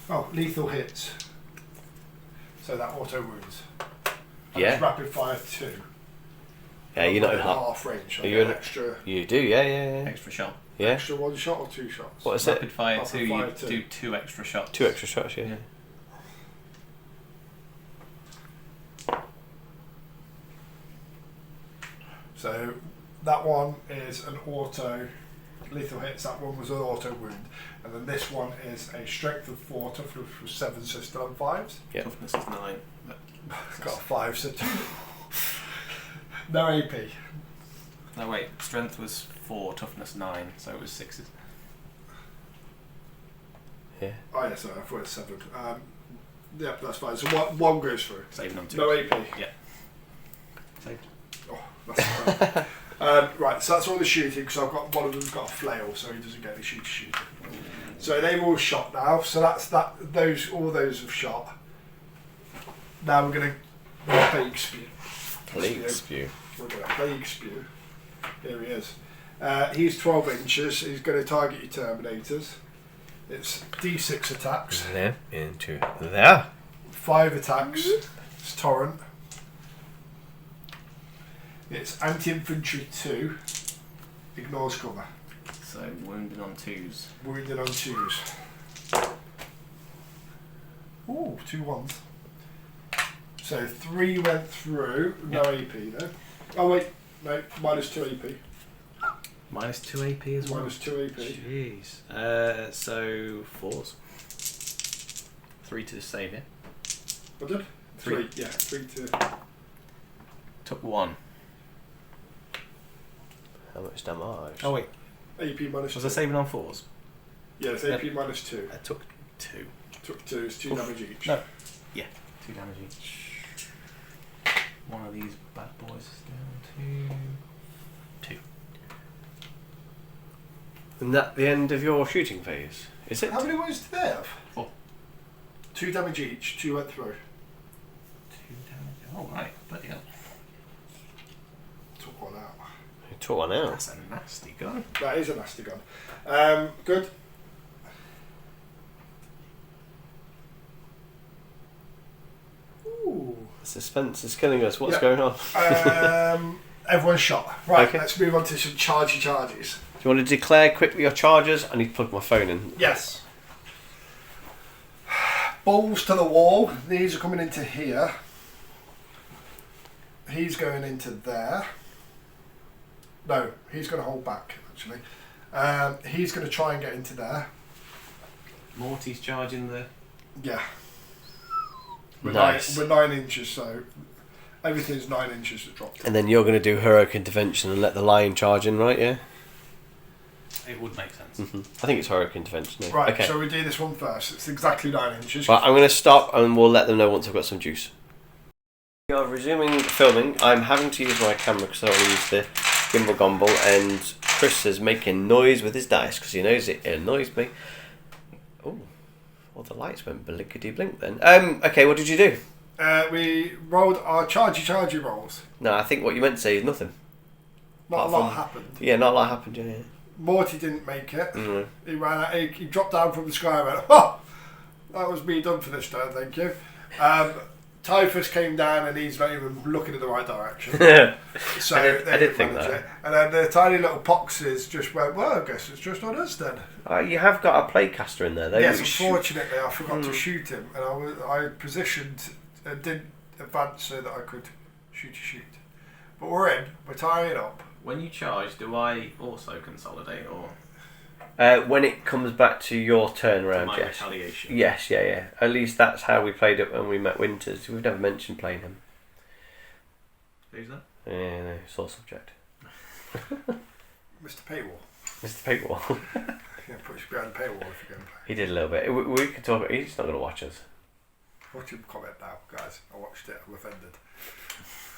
Oh, lethal hits. So that auto wounds. And Yeah. it's rapid fire 2. Yeah, you're not in half range. So Are I you get in- extra, You do, yeah. Extra shot. Yeah. extra 1 shot or 2 shots? What is it? Rapid fire Rapid 2, fire you 2. do 2 extra shots. 2 extra shots, yeah. So that one is an auto lethal hits. That one was an auto wound, and then this one is a strength of 4, toughness of 7, so still on 5s. Yeah. Toughness is 9. Got a 5, so no AP. No, wait. Strength was 4, toughness 9, so it was 6s. Yeah. Oh yeah, sorry, I thought it was 7. Yep, that's fine. So one goes through. Saving on 2. No AP. Yeah. Saved. Oh, that's fine. Right, so that's all the shooting, because I've got one of them's got a flail, so he doesn't get any shooting. So they've all shot now. So that's that. All those have shot. Now we're going to plague spew. Plague spew. We're going to plague spew. Here he is. He's 12 inches. He's going to target your Terminators. It's D6 attacks. There, into there. 5 attacks. It's torrent. It's anti-infantry 2. Ignores cover. So wounded on 2s. Wounded on 2s. Ooh, 2 1s. So 3 went through. No AP though. Oh wait, no. -2 AP. Minus 2 AP as well. -2 AP. Jeez. So 4s. 3 to save it. What did? 3. 3. Yeah, 3 to. Took 1. How much damage? Oh wait. AP -2. Was I saving on 4s? Yeah, it's AP -2. I took 2. Took 2. It's 2 damage each. No. Yeah. 2 damage each. one of these bad boys down to 2. And that the end of your shooting phase, is it? How many wounds did they have? 4. 2 damage each. 2 went through. 2 damage. Oh, right. Bloody hell. Took one out. You took one out. That's a nasty gun. That is a nasty gun. Good. Ooh. The suspense is killing us. What's Yeah. going on? Everyone's shot. Right, Okay. let's move on to some charges. Do you want to declare quickly your charges? I need to plug my phone in. Yes. Balls to the wall. These are coming into here. He's going into there. No, he's going to hold back, actually. He's going to try and get into there. Morty's charging the... Yeah. We're Nice. We're 9 inches, so everything's 9 inches that dropped. And then you're going to do heroic intervention and let the lion charge in, right? Yeah. It would make sense. I think it's heroic intervention. Yeah. Right, Okay. so we do this one first. It's exactly 9 inches. Well, I'm going to stop and we'll let them know once I've got some juice. We are resuming filming. I'm having to use my camera because I don't want to use the gimbal gomble, and Chris is making noise with his dice because he knows it annoys me. Oh, well, the lights went blinkety blink then. Okay, what did you do? We rolled our chargy rolls. No, I think what you meant to say is nothing. Not a Apart lot from- happened. Yeah, not a lot happened. Yeah. Morty didn't make it. Mm. He ran out, he dropped down from the sky and went, oh, that was me done for this turn, thank you. Typhus came down and he's not even looking in the right direction. So I did think manage that. it. And then the tiny little poxes just went, well, I guess it's just on us then. You have got a playcaster in there, though. Yes, You sh- unfortunately I forgot to shoot him, and I positioned and didn't advance so that I could shoot. But we're in, we're tying up. When you charge, do I also consolidate or when it comes back to your turn round, my yes. retaliation? Yes, yeah. At least that's how we played it when we met Winters. We've never mentioned playing him. Who's that? Yeah, no, sore subject. Mr. Paywall. Mr. Paywall. Yeah, push behind the paywall if you're going to play. He did a little bit. We could talk. He's not going to watch us. Watch him comment now, guys. I watched it, I'm offended.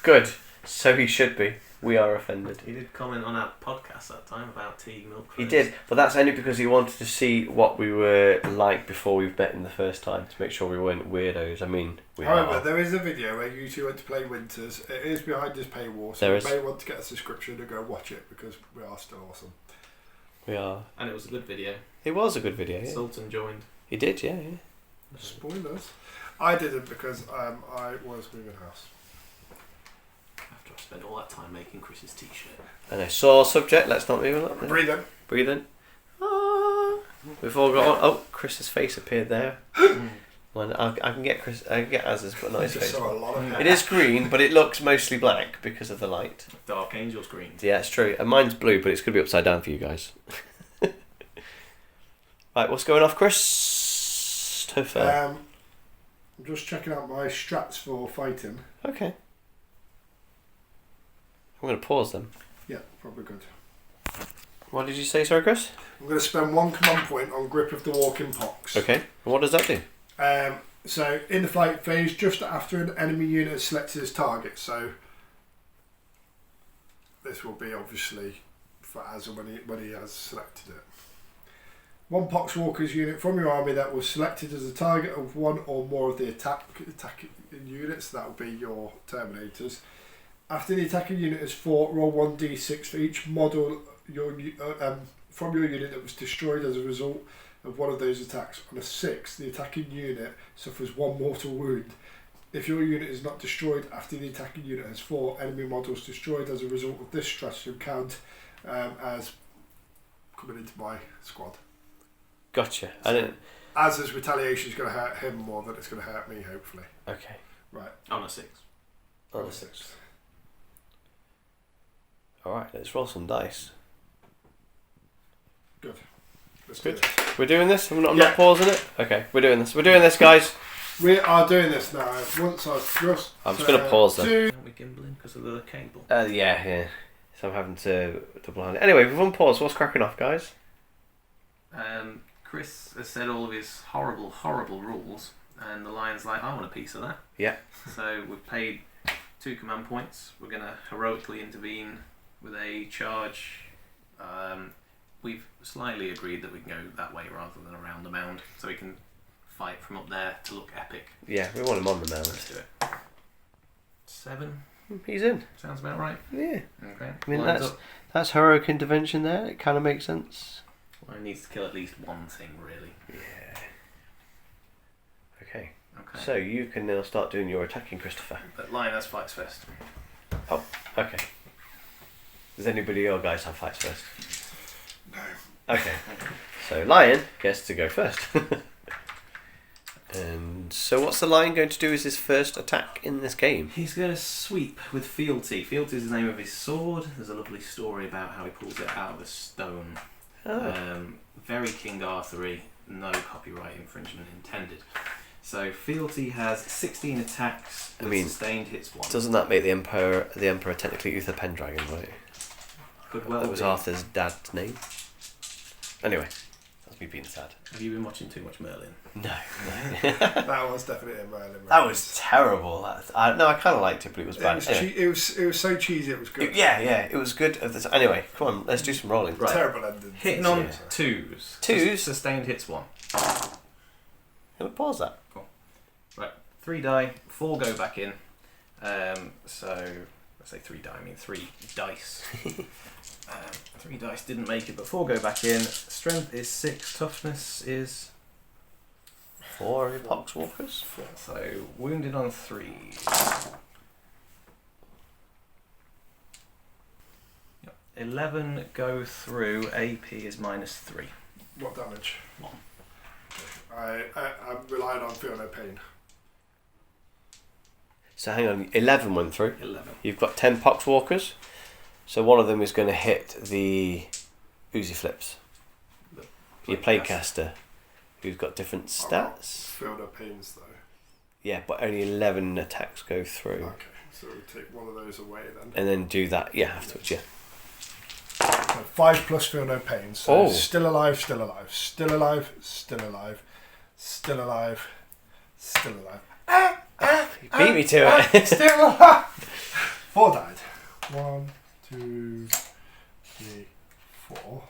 Good. So he should be. We are offended. He did comment on our podcast that time about tea, milk. He did, but that's only because he wanted to see what we were like before we've met him the first time to make sure we weren't weirdos. I mean, we However, are. there is a video where you two went to play Winters. It is behind his paywall, so There you is. may want to get a subscription and go watch it because we are still awesome. We are. And it was a good video. It was a good video. Yeah. Sultan joined. He did, yeah. Spoilers. I didn't because I was moving house. After I spent all that time making Chris's t-shirt. And I saw subject. Let's not move on. Breathe in. Breathe in. Ah. We've all got on. Oh, Chris's face appeared there. Well, I can get Chris. I can get Az's, but not his Just face. saw a lot of hair. It is green, but it looks mostly black because of the light. Dark Angel's green. Yeah, it's true. And mine's blue, but it's going to be upside down for you guys. Right, what's going off, Chris? I'm just checking out my strats for fighting. Okay. I'm going to pause them. Yeah, probably good. What did you say, sorry, Chris? I'm going to spend 1 command point on Grip of the Walking Pox. Okay. And what does that do? So, in the fight phase, just after an enemy unit has selected its target, so this will be obviously for Azza when he has selected it. One Poxwalker's unit from your army that was selected as a target of one or more of the attacking units, that will be your Terminators. After the attacking unit has fought, roll 1d6 for each model from your unit that was destroyed as a result of one of those attacks. On a 6, the attacking unit suffers 1 mortal wound. If your unit is not destroyed after the attacking unit has fought, enemy models destroyed as a result of this stratagem count as coming into my squad. Gotcha. So, Az's retaliation is going to hurt him more than it's going to hurt me, hopefully. Okay. Right. On a 6. On a 6. Alright, let's roll some dice. Good. Let's Good. do this. We're doing this? I'm Yeah. not pausing it? Okay, we're doing this. We're doing this, guys. We are doing this now. Once I've just... I'm just gonna pause them. two- Aren't we gimbling because of the cable? Yeah. So I'm having to double hand it. Anyway, we've unpaused. What's cracking off, guys? Chris has said all of his horrible rules, and the lion's like, I want a piece of that. Yeah. So we've paid 2 command points. We're going to heroically intervene with a charge. We've slightly agreed that we can go that way rather than around the mound, so we can fight from up there to look epic. Yeah, we want him on the mound. Let's do it. 7. He's in. Sounds about right. Yeah. Okay. I mean, Lines up. that's heroic intervention there. It kind of makes sense. Well, I need to kill at least one thing, really. Yeah. Okay. Okay. So you can now start doing your attacking, Christopher. But Lioness fights first. Oh, okay. Does anybody of your guys have fights first? No. Okay. So Lion gets to go first. And so what's the Lion going to do as his first attack in this game? He's going to sweep with fealty. Fealty is the name of his sword. There's a lovely story about how he pulls it out of a stone. Oh. Very King Arthur-y. No copyright infringement intended. So fealty has 16 attacks. I mean, sustained hits 1. Doesn't that make the Emperor technically Uther Pendragon, right? Could well That was be. Arthur's dad's name. Anyway, that's me being sad. Have you been watching too much Merlin? No. That was definitely a Merlin. That was terrible. I kind of liked it, but it was bad. It was so cheesy. It was good. Yeah, it was good. Anyway, come on, let's do some rolling. Right. Terrible ending. Hitting on Yeah. 2s. Twos? Sustained hits 1. Can we pause that? Right. 3 die. 4 go back in. So let's say 3 die. I mean 3 dice. 3 dice didn't make it, but 4 go back in. Strength is 6. Toughness is 4 poxwalkers. 4. So wounded on 3. Yep. 11 go through. AP is -3. What damage? 1. I'm relying on feel no pain. So hang on, 11 went through. 11. You've got 10 poxwalkers. So one of them is going to hit the Uzi flips. Your plaguecaster, who's got different stats. Feel no pains though. Yeah, but only 11 attacks go through. Okay, so we'll take one of those away then. And then do that, afterwards, yeah. So 5 plus feel no pain. So Oh. still alive, still alive, still alive, still alive, still alive, still alive. You beat me to it. Still alive. 4 died. 1, 2, 3, 4.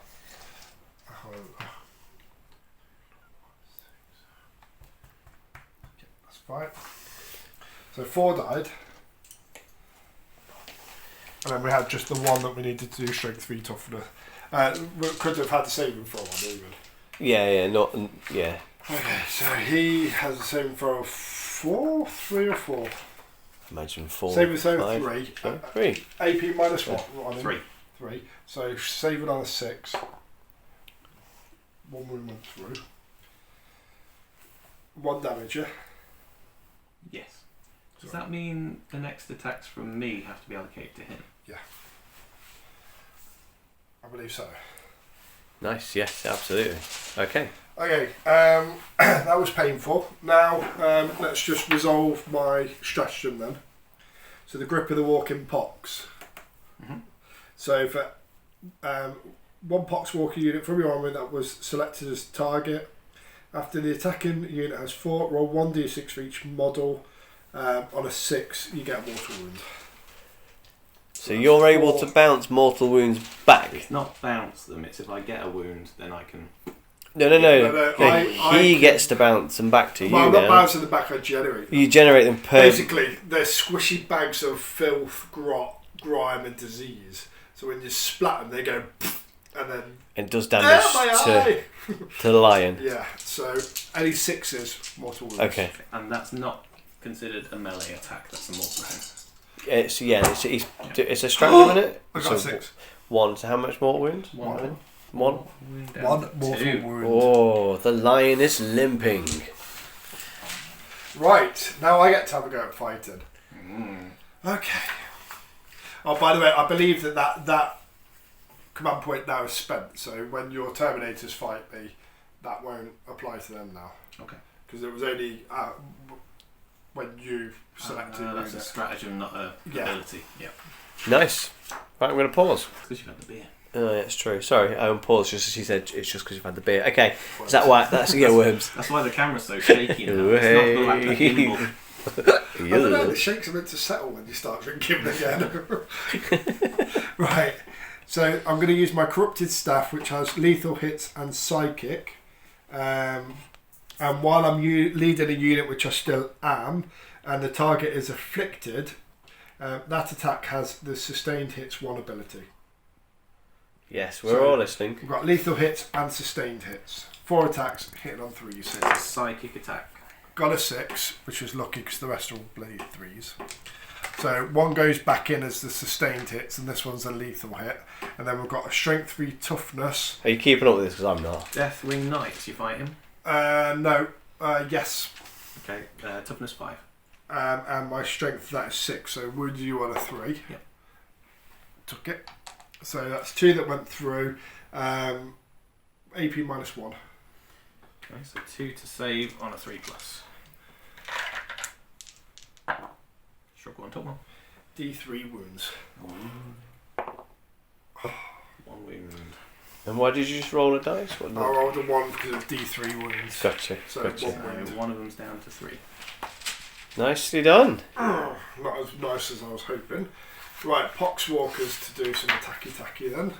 That's fine. So 4 died. And then we had just the one that we needed to do strength 3 toughness. We could have had the saving throw on even. Yeah. Okay, so he has a saving throw of 4, 3 or 4. Imagine 4. Saving throw 5, 3. 3. AP minus what? On him? 3. 3. So saving on a 6. 1 wound went through. 1 damage, yeah? Yes. Does that mean the next attacks from me have to be allocated to him? Yeah. I believe so. Nice, yes, absolutely. Okay. Okay, that was painful. Now, let's just resolve my stratagem then. So the grip of the walking pox. Mm-hmm. So for 1 pox walker unit from your army that was selected as target, after the attacking unit has fought, roll 1d6 for each model. On a 6, you get a mortal wound. So you're able to bounce mortal wounds back? It's not bounce them, it's if I get a wound, then I can... No. He gets to bounce them back to you Well, I'm not now. bouncing the back, I generate them. You generate them per... Basically, they're squishy bags of filth, grime and disease. So when you splat them, they go and then... And does damage to the lion. Yeah, so any 6s, mortal wounds. Okay. And that's not considered a melee attack, that's a mortal wound. It's a stratagem, isn't it? I got a 6. 1, so how much mortal wound? 1. 1. Wound down 1 to mortal 2. wound. Oh, the lion is limping. Right, now I get to have a go at fighting. Okay. Oh, by the way, I believe that command point now is spent, so when your Terminators fight me, that won't apply to them now. Okay. Because it was only when you selected That's a unit. stratagem, not a ability. Yeah. Nice. Right, I'm going to pause. Because you've had the beer. Oh, yeah, it's true. Sorry, I paused just as she said it's just because you've had the beer. Okay, is that why? That's worms. That's why the camera's so shaky now. It's not the lack of gimbal. I don't know, the shakes are meant to settle when you start drinking them again. Right, so I'm going to use my corrupted staff, which has lethal hits and psychic. And while I'm leading a unit, which I still am, and the target is afflicted, that attack has the sustained hits 1 ability. Yes, we're all listening. We've got lethal hits and sustained hits. 4 attacks, hitting on 3. It's a psychic attack. Got a 6, which was lucky because the rest are all bloody 3s. So 1 goes back in as the sustained hits, and this one's a lethal hit. And then we've got a strength 3 toughness. Are you keeping up with this? Because I'm not. Deathwing Knights, you fight him? No. Yes. Okay, toughness 5. And my strength, that is 6. So would you on a 3? Yep. Took it. So that's 2 that went through. AP minus 1. Okay, so 2 to save on a 3+. Struck 1 top 1. D3 wounds. 1 wound. And why did you just roll a dice? I rolled a 1 because of D3 wounds. Gotcha. So Gotcha. 1 wound. One of them's down to 3. Nicely done. Not as nice as I was hoping. Right, Poxwalkers to do some attacky then.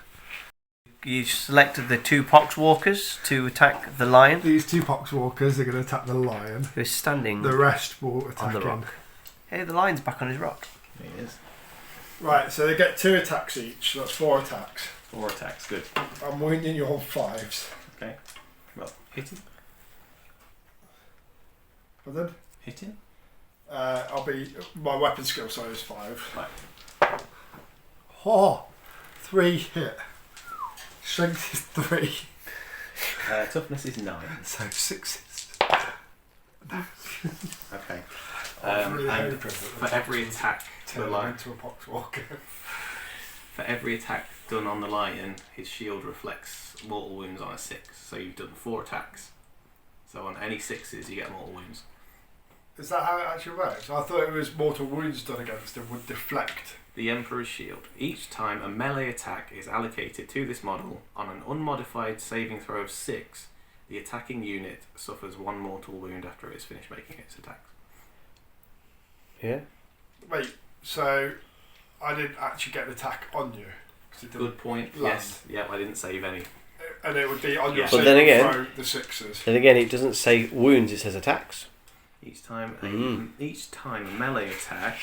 You selected the 2 Poxwalkers to attack the lion, These 2 Poxwalkers are going to attack the lion. who is standing The rest will attack on the him. rock. Hey, the lion's back on his rock. He is. Right, so they get 2 attacks each. So that's 4 attacks. 4 attacks, good. I'm wounding you on 5s. Okay. Well, hitting. And then Hitting? I'll be my weapon skill side is 5. Right. Oh, 3 hit. Strength is 3. Toughness is 9. So 6s. Okay. I'm really And hoping for every attack, the turn lion, into a Poxwalker. for every attack done on the lion, his shield reflects mortal wounds on a 6. So you've done 4 attacks. So on any 6s, you get mortal wounds. Is that how it actually works? I thought it was mortal wounds done against him would deflect. The Emperor's Shield. Each time a melee attack is allocated to this model on an unmodified saving throw of 6, the attacking unit suffers 1 mortal wound after it is finished making its attacks. Yeah. Wait, so I didn't actually get an attack on you? 'Cause it didn't Good point. land. Yes. Yeah, I didn't save any. And it would be on your Yeah. But saving then again- throw, the 6s. Then again, it doesn't say wounds; it says attacks. Each time a melee attack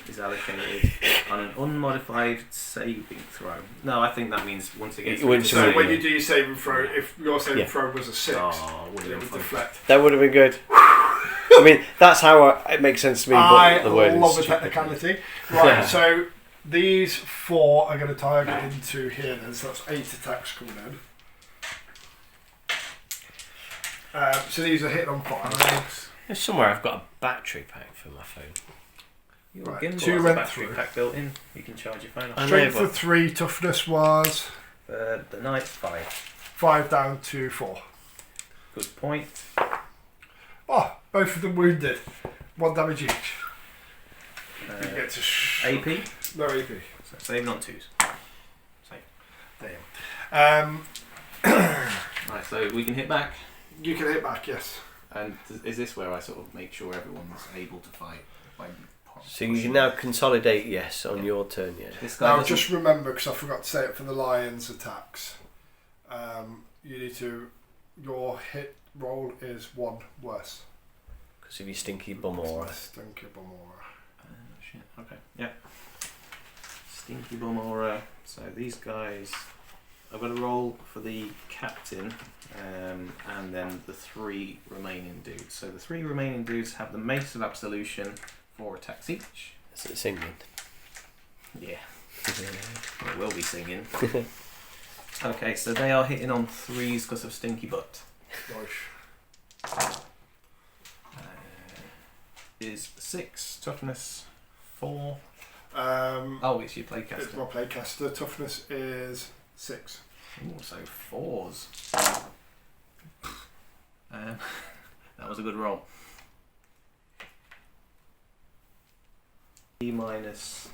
is allocated on an unmodified saving throw. No, I think that means once it gets Once to So Yeah. when you do your saving throw, if your saving Yeah. throw was a 6, Oh, it would would have been fun. deflect. That would have been good. I mean, that's how it makes sense to me. I But the word love is the stupid. technicality. Right, Yeah. so these 4 are going to target into here then, so that's 8 attacks coming in. So these are hit on 5. There's somewhere I've got a battery pack for my phone. Your Right, gimbal 2 has a went battery through. pack built in. You can charge your phone I off. know, Strength but- of 3, toughness was The knight's 5. 5 down to 4. Good point. Oh, both of them wounded. 1 damage each. You Uh, get to AP. no AP. So saving on 2s. Save. Damn. Right, so we can hit back. You can hit back, yes. And is this where I sort of make sure everyone's able to fight? By So you can now consolidate yes on your turn. Yeah. This guy Now doesn't- just remember, because I forgot to say it for the Lions attacks, you need to, your hit roll is 1 worse. Because of your stinky bum aura. Stinky Bumora. Shit. Okay. Yeah. Stinky bum aura. So these guys, I've got to roll for the captain, and then the 3 remaining dudes. So the 3 remaining dudes have the Mace of Absolution, 4 attacks each. Is it singing? Yeah. It will be singing. Okay, so they are hitting on 3s because of Stinky Butt. Nice. Is 6 toughness 4. Oh, Oh, it's your it's playcaster. my playcaster. Toughness is 6. Ooh, so 4s. That was a good roll. E minus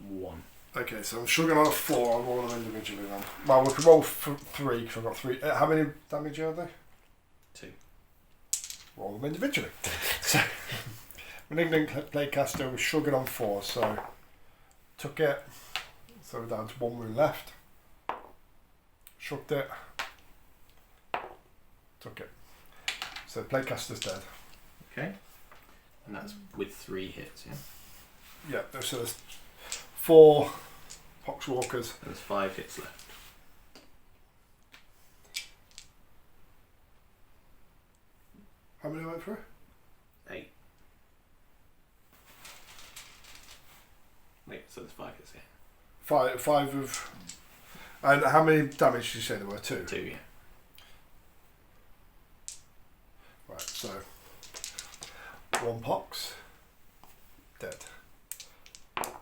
1. Okay, so I'm shrugging on a 4. I'll roll them individually then. Well, we can roll 3 because I've got 3. How many damage are they? 2. Roll them individually. So, Malignant Playcaster was shrugging on 4, so took it. So we're down to 1 wound left. Shrugged it. Took it. So Playcaster's dead. Okay. And that's with 3 hits, yeah? Yeah, so there's 4 Poxwalkers. There's 5 hits left. How many went through? 8. Wait, so there's 5 hits, yeah? 5 of... And how many damage did you say there were? 2? 2, yeah. Right, so 1 Pox, dead.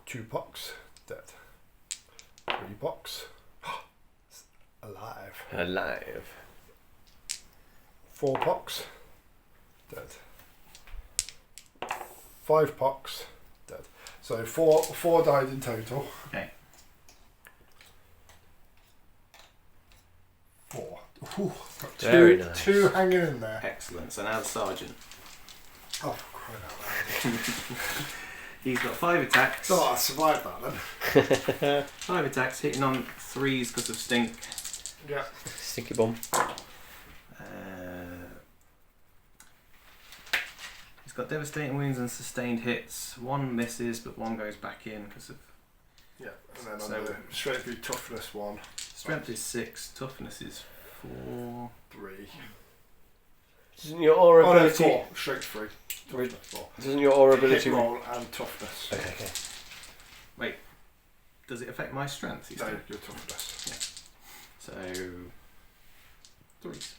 2 Pox, dead. 3 Pox, alive. Alive. 4 Pox, dead. 5 Pox, dead. So 4 died in total. Okay. 4. Ooh, got Very nice. 2 hanging in there. Excellent. So now the sergeant. Oh, for crying out loud. He's got 5 attacks. Oh, I survived that then. 5 attacks, hitting on 3s because of stink. Yeah. Stinky bomb. He's got devastating wounds and sustained hits. 1 misses, but 1 goes back in because of Yeah, and then So- on the straight through toughness 1, strength is 6, toughness is 4. 3. Doesn't your aura Oh no, ability... 4. Straight through. Toughness 4. Doesn't your aura Hit ability... roll and toughness. Okay. Wait, does it affect my strength? You No, said? your toughness. So 3s.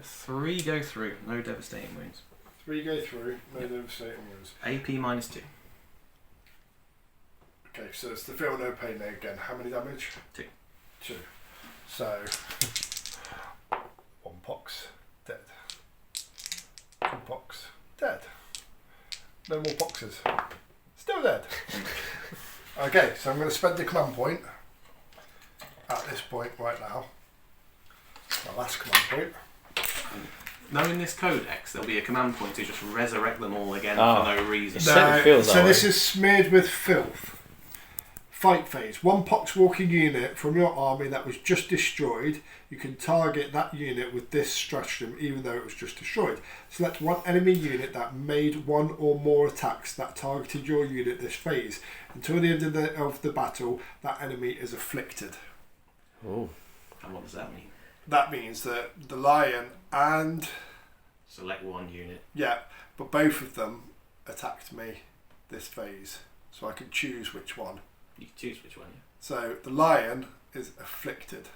3 go through, no devastating wounds. 3 go through, no Yep. devastating wounds. AP minus 2. Okay, so it's the feel no pain there again. How many damage? 2. 2. So 1 Pox, dead. 2 Pox, dead. No more Poxes. Still dead. Okay, so I'm going to spend the command point at this point right now. My last command point. Knowing this codex, there'll be a command point to just resurrect them all again Oh. for no reason. It certainly feels so that this way. is smeared with filth. Fight phase. 1 poxwalking unit from your army that was just destroyed. You can target that unit with this stratagem even though it was just destroyed. Select 1 enemy unit that made 1 or more attacks that targeted your unit this phase. Until the end of the battle, that enemy is afflicted. Oh. And what does that mean? That means that the lion and... Select 1 unit. Yeah, but both of them attacked me this phase. So I can choose which one. You can choose which one, yeah. So the lion is afflicted.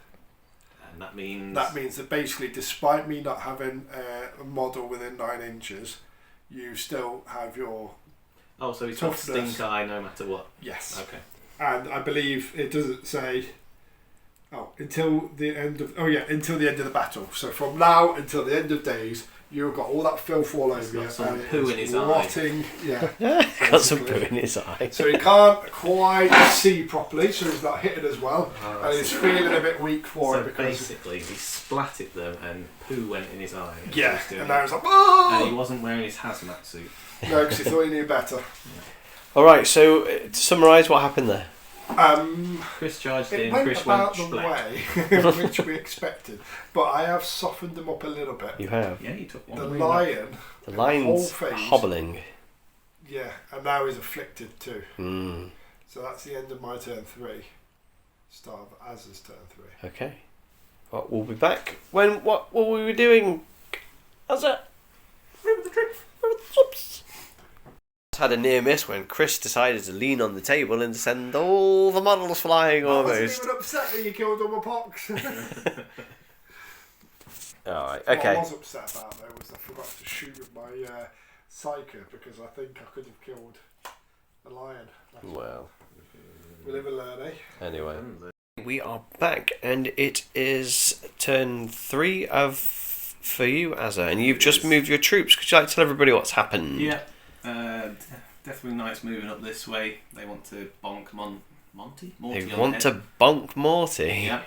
And that means... That means that basically, despite me not having a model within 9 inches, you still have your... Oh, so he's got toughness. stink eye no matter what. Yes. Okay. And I believe it doesn't say... Oh, until the end of... Oh yeah, until the end of the battle. So from now until the end of days, you've got all that filth all He's over got you. some and it poo is in his eye. rotting. Yeah. Got some poo basically. in his eye. So he can't quite see properly, so he's not hitting as well. Oh, And he's feeling a bit weak for So it because... basically, he splatted them and poo went in his eye. That's what Yeah, he's doing. and now he's like... And he Oh! wasn't wearing his hazmat suit. No, because he thought he knew better. Alright, so to summarise what happened there. Chris charged It in, went Chris about went the splat. way which we expected, but I have softened them up a little bit. You have. Yeah, you took one. The away. lion, The whole line's phase. hobbling. yeah, and now he's afflicted too. Mm. So that's the end of my turn 3. Start of Az's turn 3. Okay. Well, we'll be back. What were we doing? How's that? Remember the trip? Remember the trips? Had a near miss when Chris decided to lean on the table and send all the models flying I wasn't almost. even upset that you killed all my pox. Alright, What I okay. was upset about though was I forgot to shoot with my psyker because I think I could have killed a lion. Well, We live and learn, eh? anyway. We are back and it is turn 3 for you, Azza, and you've just moved your troops. Could you like to tell everybody what's happened? Yeah. Deathwing Knight's moving up this way. They want to bonk Monty? Morty They on want the to bonk Morty. Yeah.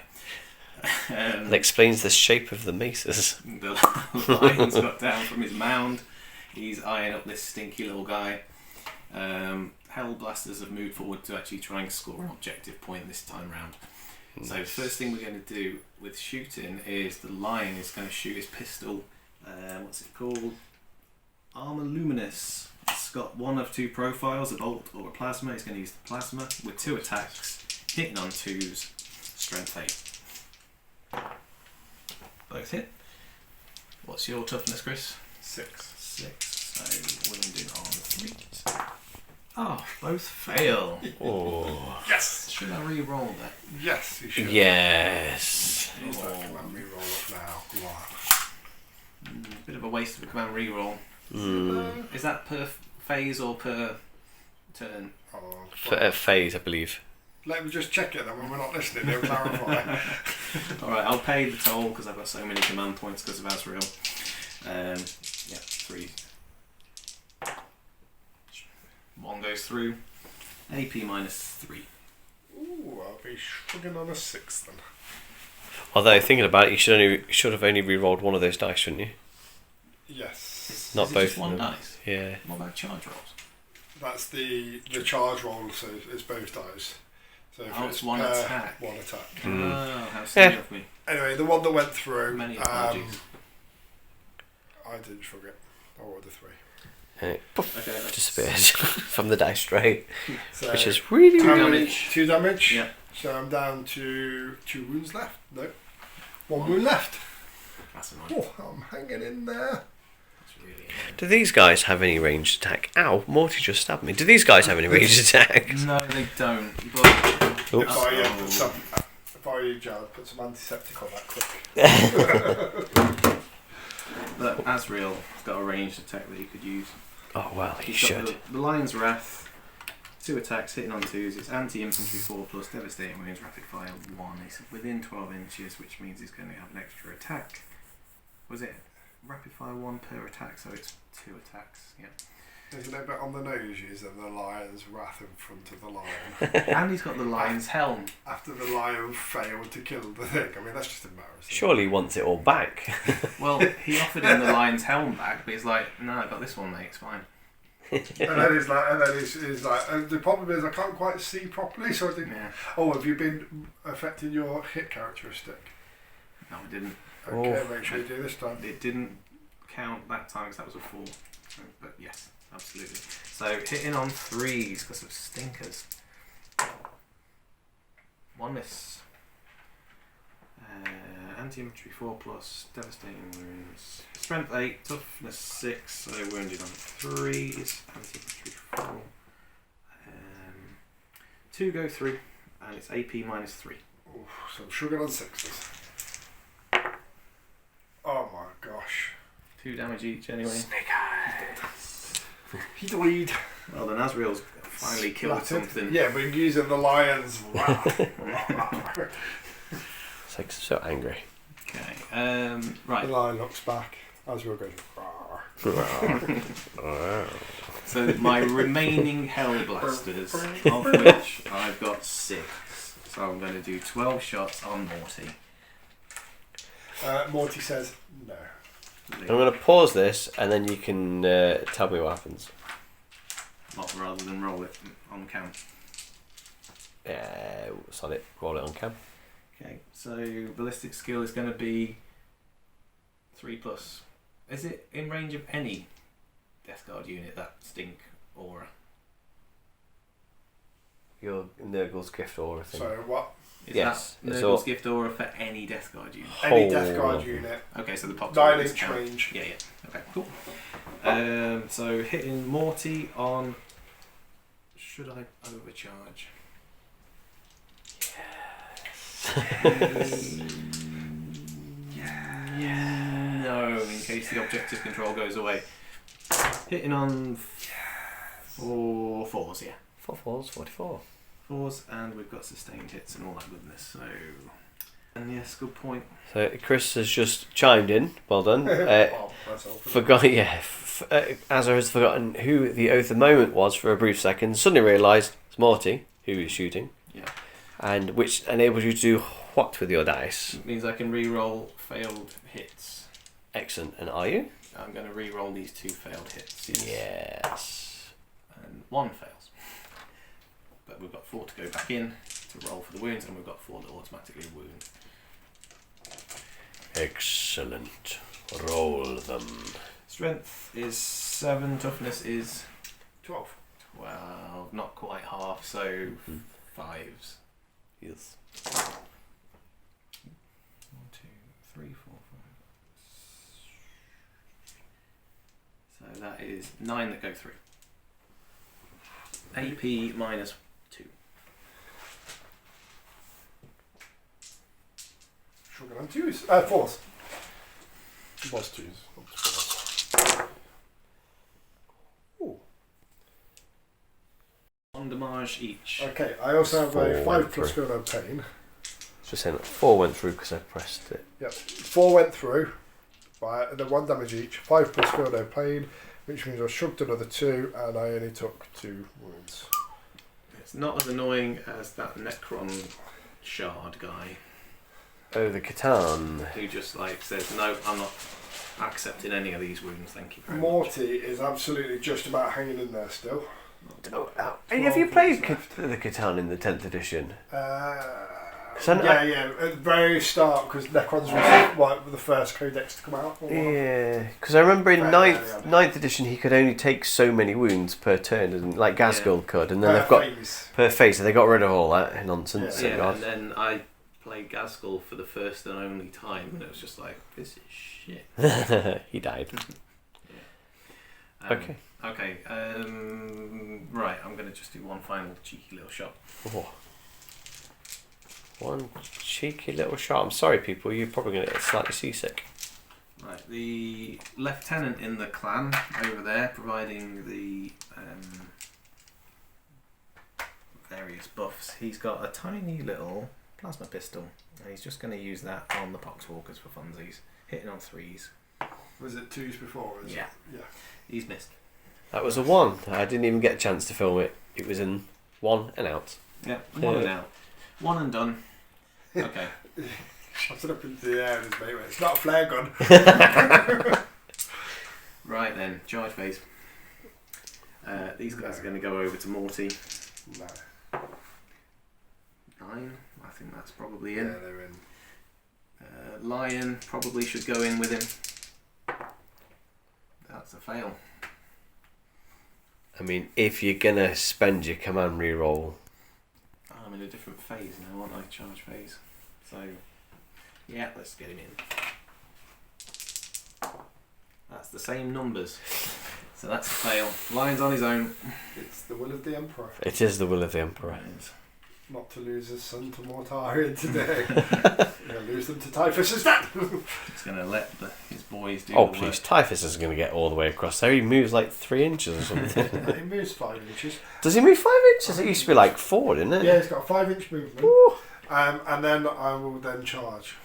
That explains the shape of the maces. The lion's got down from his mound. He's eyeing up this stinky little guy. Hell blasters have moved forward to actually try and score an objective point this time round. Nice. So the first thing we're going to do with shooting is the lion is going to shoot his pistol. What's it called? Armor Luminous. It's got one of two profiles, a bolt or a plasma. He's going to use the plasma with 2 attacks, hitting on 2s, strength 8. Both hit. What's your toughness, Chris? 6. 6. So wounded on 3. Oh, both fail. Oh. Yes! Should I re-roll that? Yes, you should. Yes. Use that command re-roll up now. Go on. Bit of a waste of a command re-roll. Is that per phase or per turn? Oh, Phase, I believe. let me just check it then when we're not listening. They'll clarify. Alright, I'll pay the toll because I've got so many command points because of Asriel. 3. 1 goes through. AP minus 3. Ooh, I'll be shrugging on a 6 then. Although thinking about it, you should have only re-rolled one of those dice, shouldn't you? Yes. Not is it both just one of them. dice? Yeah. What about charge rolls? That's the charge roll, so it's both dice. So if it's one attack. One attack. Oh, how silly of me. Anyway, the one that went through. Many apologies. I didn't shrug it. I rolled a 3. Poof, Okay, that's disappeared from the dice tray, So which is really, how really many? damage. 2 damage. Yeah. So I'm down to 2 wounds left. No, 1 wound left. That's annoying. Oh, I'm hanging in there. That's really annoying. Do these guys have any ranged attack? Ow, Morty just stabbed me. Do these guys have any ranged attack? No, they don't. But Oops. If I were you, Jared, put some antiseptic on that quick. But Asriel's got a ranged attack that he could use. Oh, well, he He's got should. the Lion's Wrath, 2 attacks, hitting on 2s. It's anti-infantry 4 plus devastating wounds, rapid fire 1. He's within 12 inches, which means he's going to have an extra attack. Was it rapid fire 1 per attack? So it's 2 attacks. Yeah. There's a little bit on the nose using the lion's wrath in front of the lion. And he's got the lion's helm. After the lion failed to kill the thing. I mean, that's just embarrassing. Surely he wants it all back. Well, he offered him the lion's helm back, but he's like, no, I got this one, mate. It's fine. And then he's like, the problem is I can't quite see properly, so I think, Yeah. oh, have you been affecting your hit characteristic? No, it didn't. Okay, make sure you do this time. It didn't count that time because that was a 4. But yes, absolutely. So hitting on 3s because of stinkers. 1 miss. Anti-infantry 4 plus, devastating wounds. Strength 8, toughness 6, so wounded on 3s. Anti-infantry 4. 2 go through, and it's AP minus 3. Oof, so I'm shrugging on 6s. Oh my gosh. 2 damage each anyway. He died. Well then, Asriel's finally killed Splattered. something. Yeah, but using the lion's wrath. It's like so angry. Okay, The right. lion looks back as we're going. "Rawr." So my remaining Hell Blasters, of which I've got 6. So I'm going to do 12 shots on Morty. Morty says no. I'm going to pause this and then you can tell me what happens. Not rather than roll it on cam. Solid, roll it on cam. Okay, so ballistic skill is going to be 3 plus. Is it in range of any deathguard unit, that stink aura? Your Nurgle's gift aura thing. So what? Is Yes, that it's Nurgle's all- gift aura for any deathguard unit? Any Oh. Death Guard unit. Okay, so the pop 9-inch range. Yeah. Okay, cool. So hitting Morty on. Should I overcharge? Yeah. No, in case the objective control goes away. Hitting on 4 4s, yeah. 4 4s, 44. 4s, and we've got sustained hits and all that goodness. So, and yes, good point. So Chris has just chimed in. Well done. Oh, that's all. Azza has forgotten who the Oath of Moment was for a brief second. Suddenly realised it's Morty who is shooting. Yeah. And which enables you to do what with your dice? It means I can re-roll failed hits. Excellent. And are you? I'm going to re-roll these 2 failed hits. Yes. And 1 fails. But we've got 4 to go back in to roll for the wounds, and we've got 4 that automatically wound. Excellent. Roll them. Strength is 7, toughness is 12. 12, not quite half, so 5s. Yes. 1, 2, 3, 4, 5. So that is 9 that go through. AP minus 2. Sugar on 2s. 4s. It was 2s. Ooh. 1 damage each. Okay, I also have a 4 5 plus through. feel no pain. Just saying that 4 went through because I pressed it. Yep. 4 went through. Right, and then 1 damage each. 5 plus feel no pain, which means I shrugged another 2, and I only took 2 wounds. It's not as annoying as that Necron shard guy Oh, the Catan. who just like says, no, I'm not accepting any of these wounds, thank you very much. Morty is absolutely just about hanging in there still. Have you played the Catan in the 10th edition? Yeah, at the very start, because Necrons was the first codex to come out. Yeah, because I remember in 9th edition he could only take so many wounds per turn, and like Gasgul could, and then they've got per phase, so they got rid of all that nonsense. Yeah, and then I played Gasgul for the first and only time, and it was just like, this is shit. He died. Okay. Okay. Right, I'm going to just do one final cheeky little shot. Oh. One cheeky little shot. I'm sorry, people. You're probably going to get slightly seasick. Right, the lieutenant in the clan over there, providing the various buffs. He's got a tiny little plasma pistol, and he's just going to use that on the poxwalkers for funsies, hitting on 3s. Was it 2s before? Yeah. He's missed. That was a 1. I didn't even get a chance to film it. It was in 1 and out. Yeah, 1 and out. 1 and done. Okay. I stood up into the air and mate, it's not a flare gun. Right then, charge phase. These guys are going to go over to Morty. No. 9, I think that's probably in. Yeah, they're in. Lion probably should go in with him. That's a fail. I mean, if you're going to spend your command reroll. I'm in a different phase now, aren't I? Charge phase. So, yeah, let's get him in. That's the same numbers. So that's a fail. Lion's on his own. It's the will of the Emperor. It is the will of the Emperor. Not to lose his son to Mortarion today. He'll lose them to Typhus instead. He's going to let his boys do Oh, the please. work. Typhus is going to get all the way across there. He moves like 3 inches or something. He moves 5 inches. Does he move 5 inches? It used to be like 4, didn't it? Yeah, he's got a 5-inch movement. Ooh. And then I will then charge.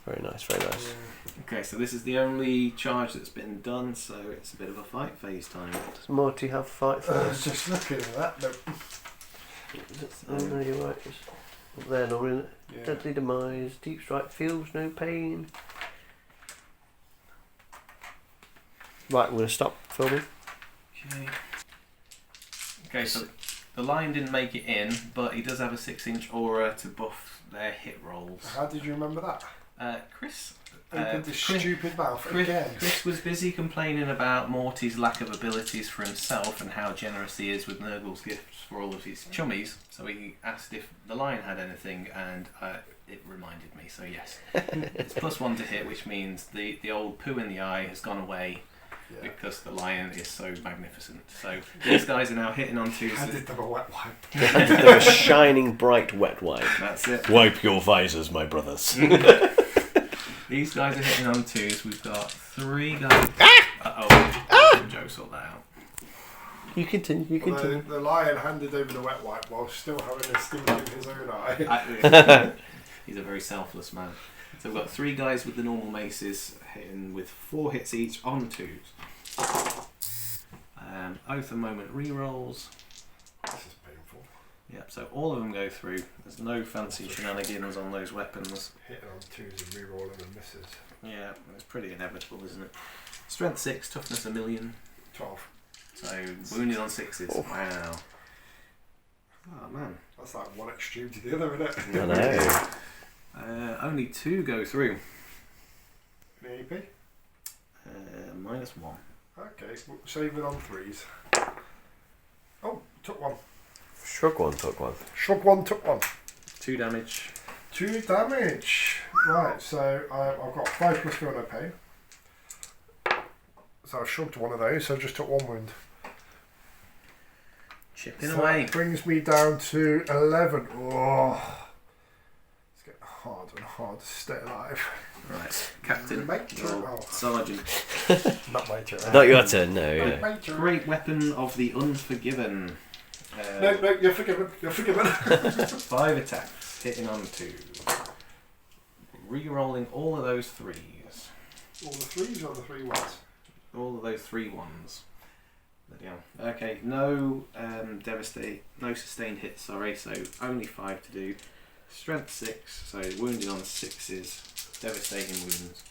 Very nice, very nice. Okay, so this is the only charge that's been done, so it's a bit of a fight phase time. Does Morty have fight I was first? just looking at that. No. Oh, no, you're right. It's up there, not in it. Yeah. Deadly demise, deep strike, feels no pain. Right, I'm going to stop filming. Okay. Okay, so the lion didn't make it in, but he does have a 6-inch aura to buff their hit rolls. How did you remember that? Chris Opened his stupid mouth again. Chris was busy complaining about Morty's lack of abilities for himself and how generous he is with Nurgle's gifts for all of his chummies. So he asked if the lion had anything, and it reminded me. So yes, it's +1 to hit, which means the old poo in the eye has gone away. Yeah. Because the lion is so magnificent. So these guys are now hitting on 2s. Handed them a wet wipe. They're a shining bright wet wipe. That's it. Wipe your visors, my brothers. These guys are hitting on 2s. We've got 3 guys. Uh-oh. Joe sort that out. You continue, Although the lion handed over the wet wipe while still having a stink in his own eye. He's a very selfless man. So we've got 3 guys with the normal maces hitting with 4 hits each on 2s. Oath of Moment rerolls. This is painful. Yep, so all of them go through. There's no fancy shenanigans on those weapons. Hitting on 2s and rerolling and misses. Yeah, it's pretty inevitable, isn't it? Strength 6, toughness 1,000,000. 12. So wounded on 6s. Oh. Wow. Oh man. That's like one extreme to the other, isn't it? I know. Only 2 go through. Any AP? -1. Okay, saving on 3s. Oh, took one. Shrug one, took one. Shrug one, took one. 2 damage. 2 damage. Right, so I've got 5 plus 4 no pain. So I shrugged one of those, so I just took 1 wound. Chipping So away. that brings me down to 11. Oh, it's getting harder and harder to stay alive. Right, Captain. Or Sergeant. Not my turn. Not your turn, no. My turn. Great weapon of the unforgiven. No, you're forgiven. You're forgiven. 5 attacks, hitting on 2. Re-rolling all of those 3s. All the 3s or the 3 ones? All of those 3 ones. Bloody hell. Okay, no no sustained hits, sorry, so only 5 to do. Strength 6, so wounded on 6s, devastating wounds.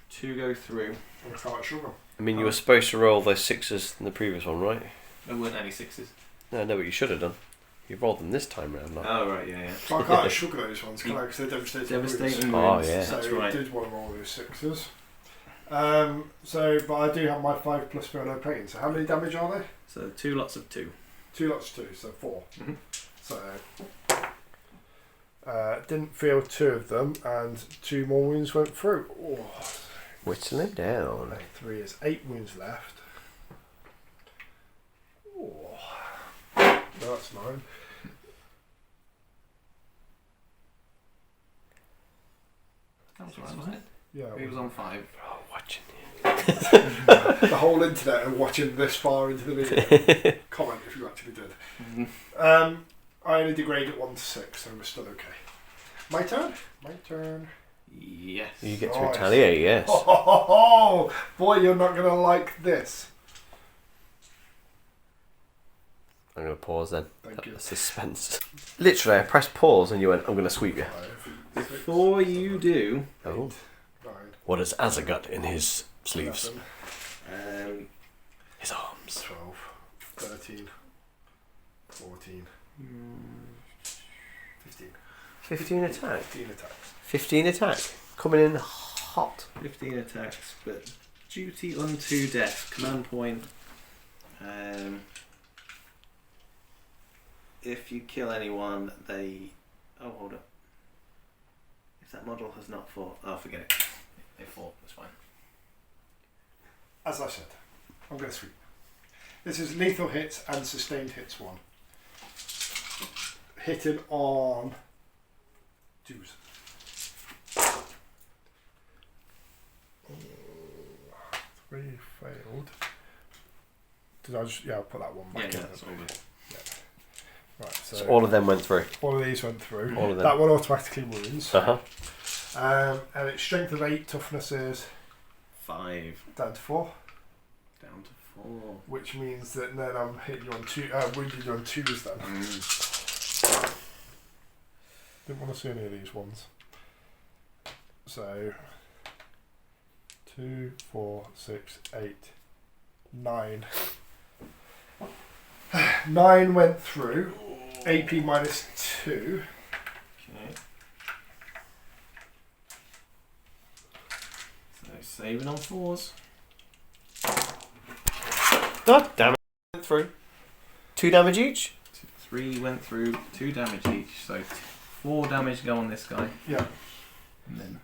2 go through. I can't sugar. I mean, you were supposed to roll those 6s in the previous one, right? There weren't any 6s. No, but you should have done. You rolled them this time round. Like. Oh, right, yeah. So I can't sugar those ones, can I? Because they're Devastating wounds. Oh, wounds. yeah. So That's I right. did want to roll those 6s. But I do have my 5 plus 4 no pain. So how many damage are they? So 2 lots of 2. 2 lots of 2, so 4. Mhm. So didn't feel 2 of them, and 2 more wounds went through. Oh, Whittle him down. 3 is 8 wounds left. Oh, that's 9. That was right, wasn't it? Yeah, He was on 5. Oh, watching the whole internet are watching this far into the video. Comment if you actually did. Mm-hmm. I only degraded 1 to 6, so we're still okay. My turn? My turn. Yes. you. get to Nice. retaliate, yes. Oh, boy, you're not going to like this. I'm going to pause then. Thank you. Suspense. Literally, I pressed pause and you went, I'm going to sweep you. 5, 6, Before you do, 8, Oh. 9, What has Azza got in his sleeves? 11, His arms. 12, 13, 14, 15. 15 attack. 15 attacks. 15 attack. Coming in hot. 15 attacks, but duty unto death. Command point. If you kill anyone, they... Oh, hold up. If that model has not fought... Oh, forget it. They fought, that's fine. As I said, I'm going to sweep. This is lethal hits and sustained hits 1. Hitting on 2s. 3 failed. Did I just... Yeah, I'll put that one back Yeah, in. that's all good. Right, So all of them went through. all of these went through. All of them. That one automatically wounds. Uh-huh. And its strength of 8, toughness is 5 down to 4. down to 4. Which means that then I'm hitting you on 2, wounding you on 2s then. Didn't want to see any of these ones. So 2, 4, 6, 8, 9. 9 went through. AP minus 2. Okay. So saving on 4s. Oh, damn it. Went through. 2 damage each? 3 went through, 2 damage each. So 4 damage go on this guy. Yeah. And then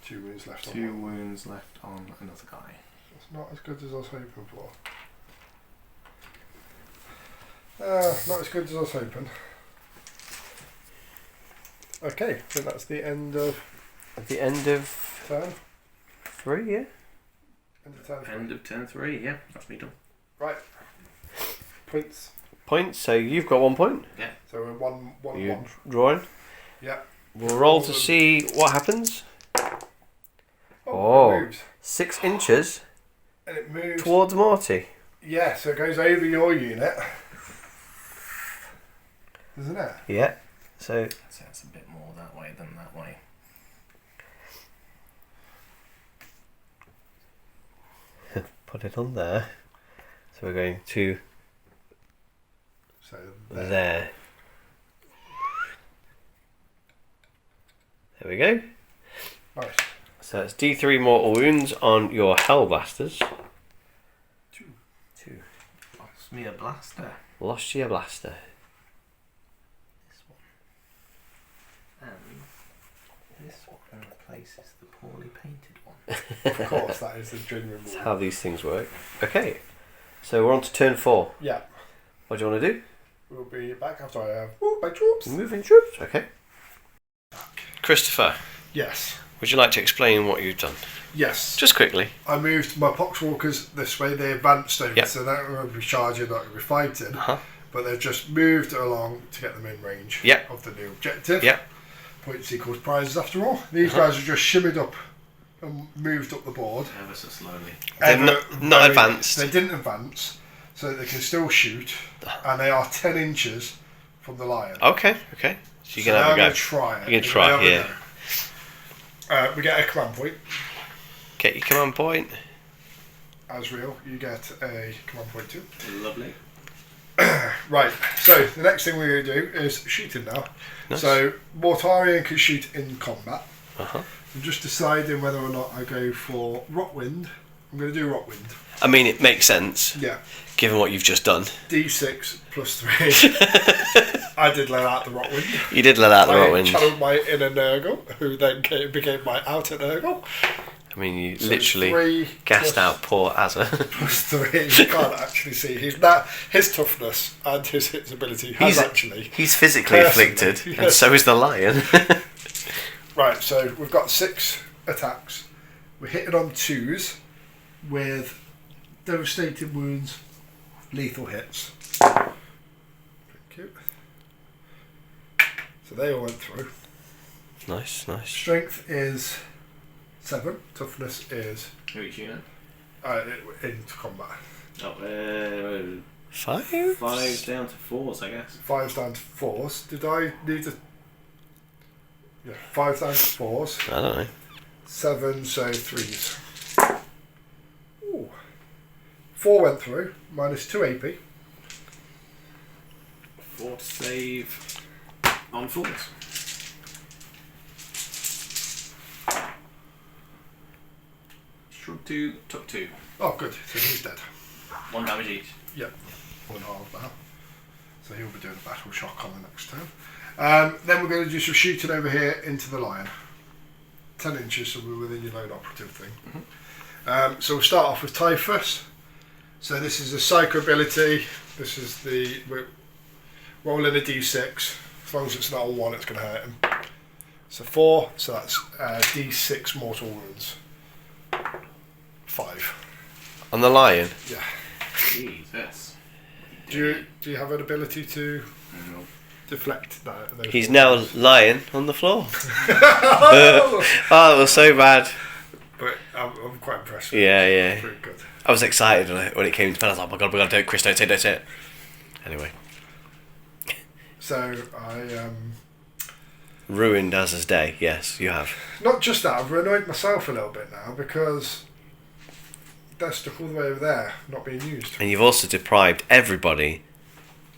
2 wounds left 2 on. wounds left on another guy. It's not as good as I was hoping for. Not as good as I was hoping. Okay, so that's the end of At the end of turn. 3, yeah? End of turn. End of turn 3, yeah, that's me done. Right. Points. Points, so you've got 1 point. So we're 1, You 1. drawing. Yeah. We'll roll to see what happens. Oh, it moves. 6 inches And it moves. towards Morty. Yeah, so it goes over your unit. Isn't it? Yeah. So So it's a bit more that way than that way. put it on there. So we're going to So there. There we go. Nice. So it's D3 mortal wounds on your Hellblasters. 2. Lost me a blaster. Lost you a blaster. This one. And this one replaces the poorly painted one. Of course, that is the genuine That's rule. how these things work. Okay, so we're on to turn 4. Yeah. What do you want to do? We'll be back after I have my troops. Moving troops. Okay. Christopher, Yes. would you like to explain what you've done? Yes. Just quickly. I moved my poxwalkers this way. They advanced over, Yep. so they're not going to be charging, not going to be fighting. Uh-huh. But they've just moved along to get them in range Yep. of the new objective. Yep. Points equals prizes after all. These guys have just shimmied up and moved up the board. Ever so slowly. They're not Very- advanced. They didn't advance, so they can still shoot, and they are 10 inches from the lion. Okay, okay. So you can So have a I'm go. going to try it. You can try, Have a yeah. go. We get a command point. Get your command point. Asriel, you get a command point too. Lovely. Right, so the next thing we're going to do is shooting now. Nice. So Mortarion can shoot in combat. Uh-huh. I'm just deciding whether or not I go for Rockwind. I'm going to do Rockwind. I mean, it makes sense, Yeah, given what you've just done. D6 plus 3. I did let out the Rockwind. You did let out the I Rockwind. channeled my inner Nurgle, who then became my outer Nurgle. I mean, you So literally 3 gassed plus- out poor Azza. Plus 3. You can't actually see. His toughness and his hits ability has actually. He's physically Personally, afflicted, and yes. so is the lion. Right, so we've got 6 attacks. We're hitting on 2s with devastating wounds, lethal hits. Thank you. So they all went through. Nice, nice. Strength is 7. Toughness is Who are you shooting into combat. at? 5? 5 down to 4s, I guess. 5's down to 4s. Did I need to? Yeah, 5's down to 4s. I don't know. 7, so 3s. Ooh. 4 went through, minus 2 AP. 4 to save on 4s. Shrug 2, took 2. Oh, good. So he's dead. 1 damage each. Yep. 1 half now. So he'll be doing a battle shock on the next turn. Then we're going to do some shooting over here into the lion. 10 inches, so we're within your lone operative thing. So we'll start off with Typhus. So this is a psycho ability. This is we're rolling a d6. As long as it's not a 1, it's going to hurt him. So 4, so that's d6 mortal wounds. 5. On the lion? Yeah. Jesus. Do you have an ability to No. deflect that? those He's mortals? now lying on the floor. Oh, it was so bad. But I'm quite impressed with Yeah, it. yeah. Pretty good. I was excited when it came to pen. I was like, oh my god, we gotta do it, Chris, don't say it. Anyway. So I Ruined Az's day, yes, you have. not just that, I've annoyed myself a little bit now because they're stuck all the way over there, not being used. And you've also deprived everybody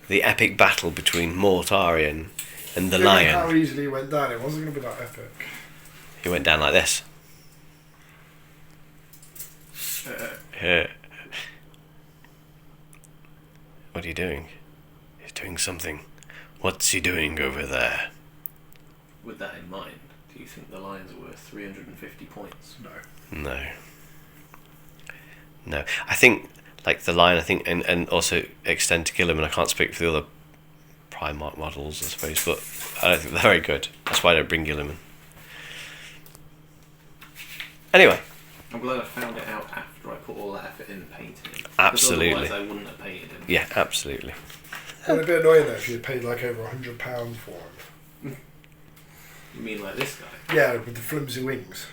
the epic battle between Mortarion and the Given lion. how easily it went down, it wasn't going to be that epic. He went down like this. What are you doing? He's doing something. What's he doing over there? With that in mind, do you think the lions are worth 350 points? No. No. I think, like the lion, and also extend to Gilliman. I can't speak for the other Primarch models, I suppose, but I don't think they're very good. That's why I don't bring Gilliman. Anyway. I'm glad I found it out after I put all that effort in painting him. 'Cause Absolutely. Otherwise I wouldn't have painted him. Yeah, absolutely. It'd be annoying though if you paid like over £100 for him. You mean like this guy? Yeah, with the flimsy wings.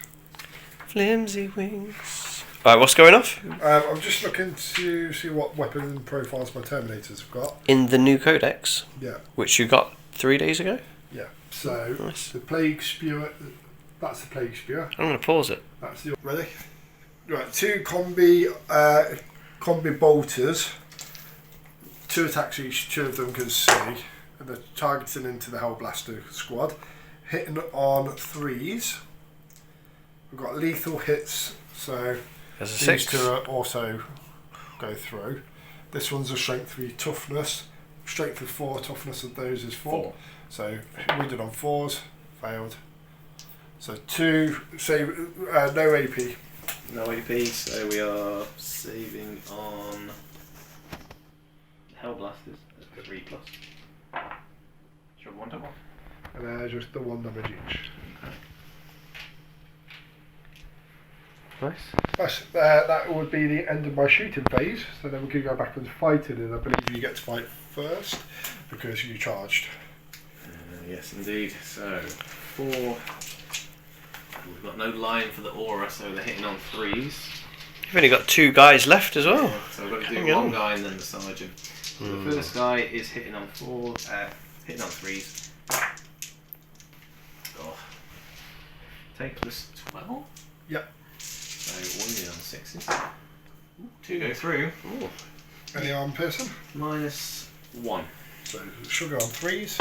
Flimsy wings. Alright, what's going off? I'm just looking to see what weapon profiles my Terminators have got. In the new Codex, Yeah, which you got 3 days ago. yeah. So Nice. the Plague Spewer, that's the Plague Spewer. I'm going to pause it. That's the ready. Right, 2 combi bolters. 2 attacks each, 2 of them can see. And they're targeting into the Hellblaster squad. Hitting on 3s. We've got lethal hits, so There's a these 6. 2 are also go through. This one's a strength 3 toughness. Strength of 4, toughness of those is 4. So we did on 4s, failed. So 2, say no AP. No AP, so we are saving on Hellblasters at 3+. Sure, 1 to 1. And just the 1 damage each. Nice. That's, that would be the end of my shooting phase. So then we can go back and fighting, and I believe you get to fight first because you charged. Yes, indeed. So 4. We've got no line for the aura, so they're hitting on 3s. You've only got 2 guys left as well. So we've got to do Hang one on. guy and then the sergeant. So the first guy is hitting on 4, hitting on 3s. Oh. Take plus 12. Yep. So wounded on 6s. 2 go through. Ooh. Any arm person? Minus 1. So sugar on 3s.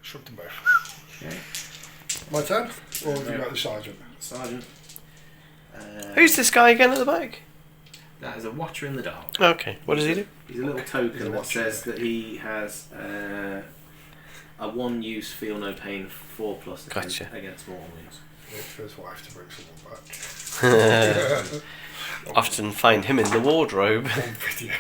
Shrug them both. Okay. My turn? Or have you got the sergeant? Sergeant. Who's this guy again at the back? That is a Watcher in the Dark. Okay, what does he do? He's a little He's a token that Watcher. says that he has a 1 use feel no pain 4+ Gotcha. against mortal wounds. Wait for his wife to bring someone back. Often find him in the wardrobe. On video.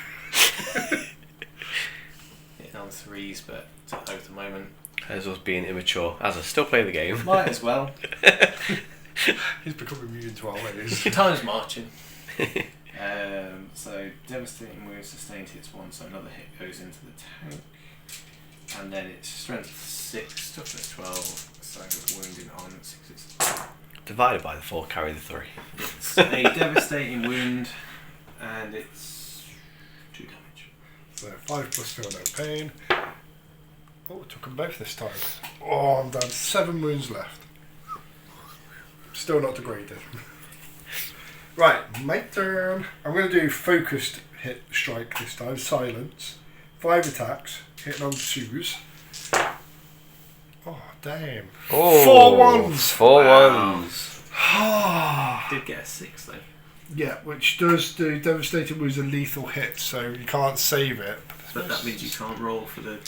Hitting on 3s, but at the moment. As was being immature. As I still play the game. Might as well. He's become immune to our weddings. Time's marching. So devastating wounds, sustained hits 1, so another hit goes into the tank. And then it's strength 6, toughness 12, so wounding on 6s. Divided by the 4, carry the 3. It's a devastating wound, and it's 2 damage. So 5 plus feel no pain. Oh, took them both this time. Oh, I'm down 7 wounds left. Still not degraded. Right, my turn. I'm going to do focused hit strike this time. Silence. 5 attacks. Hitting on 2s. Oh, damn. Oh, 4 ones. 4 Wow. ones. Did get a 6 though. Yeah, which does do devastating wounds and lethal hits, so you can't save it. But that means you can't roll for the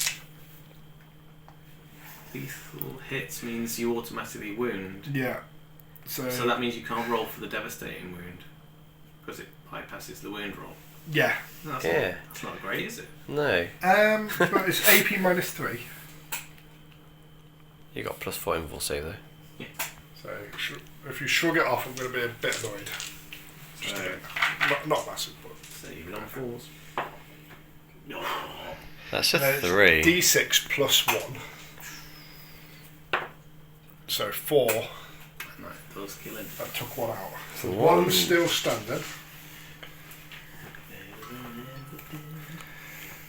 lethal hits. Means you automatically wound. Yeah. So that means you can't roll for the devastating wound because it bypasses the wound roll. yeah. That's Yeah. That's not great, is it? No. But it's AP minus 3. You got +4 invul save though. So if you shrug it off, I'm going to be a bit annoyed. Just a So, bit. Not massive, but. save it on 4s. No. That's a Then it's 3. D6 plus 1. So 4. No, it does kill him. That took 1 out. So Whoa. 1's still standing.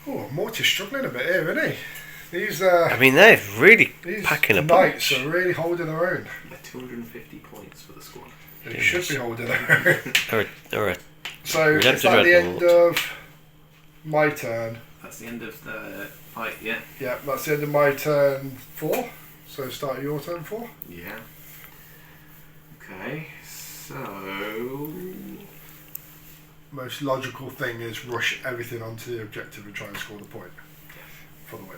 Oh, Morty's struggling a bit here, isn't he? These I mean, they're really these packing a knights punch. are really holding their own. Yeah, 250 points for the squad. They should be holding their own. Or a So is Redempted that the Red end Bull. of my turn? That's the end of the fight, yeah? Yeah, that's the end of my turn 4. So start your turn 4. Yeah. Okay, so... Most logical thing is rush everything onto the objective and try and score the point for the win.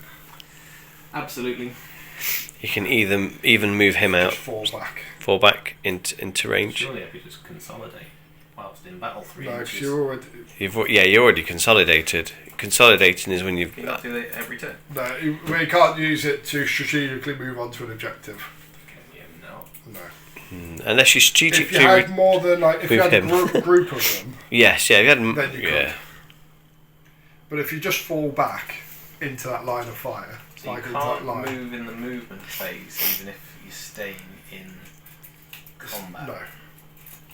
Absolutely. You can even move him out, Just fall back. fall back into range. Surely I could just consolidate whilst in battle 3 No, inches. because you're already. You're already consolidated. Consolidating is when you've Can you do it every turn? No, you can't use it to strategically move on to an objective. Can you? No. No. unless you If strategically. you had more than if you move had a him. group of them, Yes, yeah, if you had. then you Yeah. could. But if you just fall back into that line of fire, So you into that can't line, move in the movement phase even if you're staying in combat. no,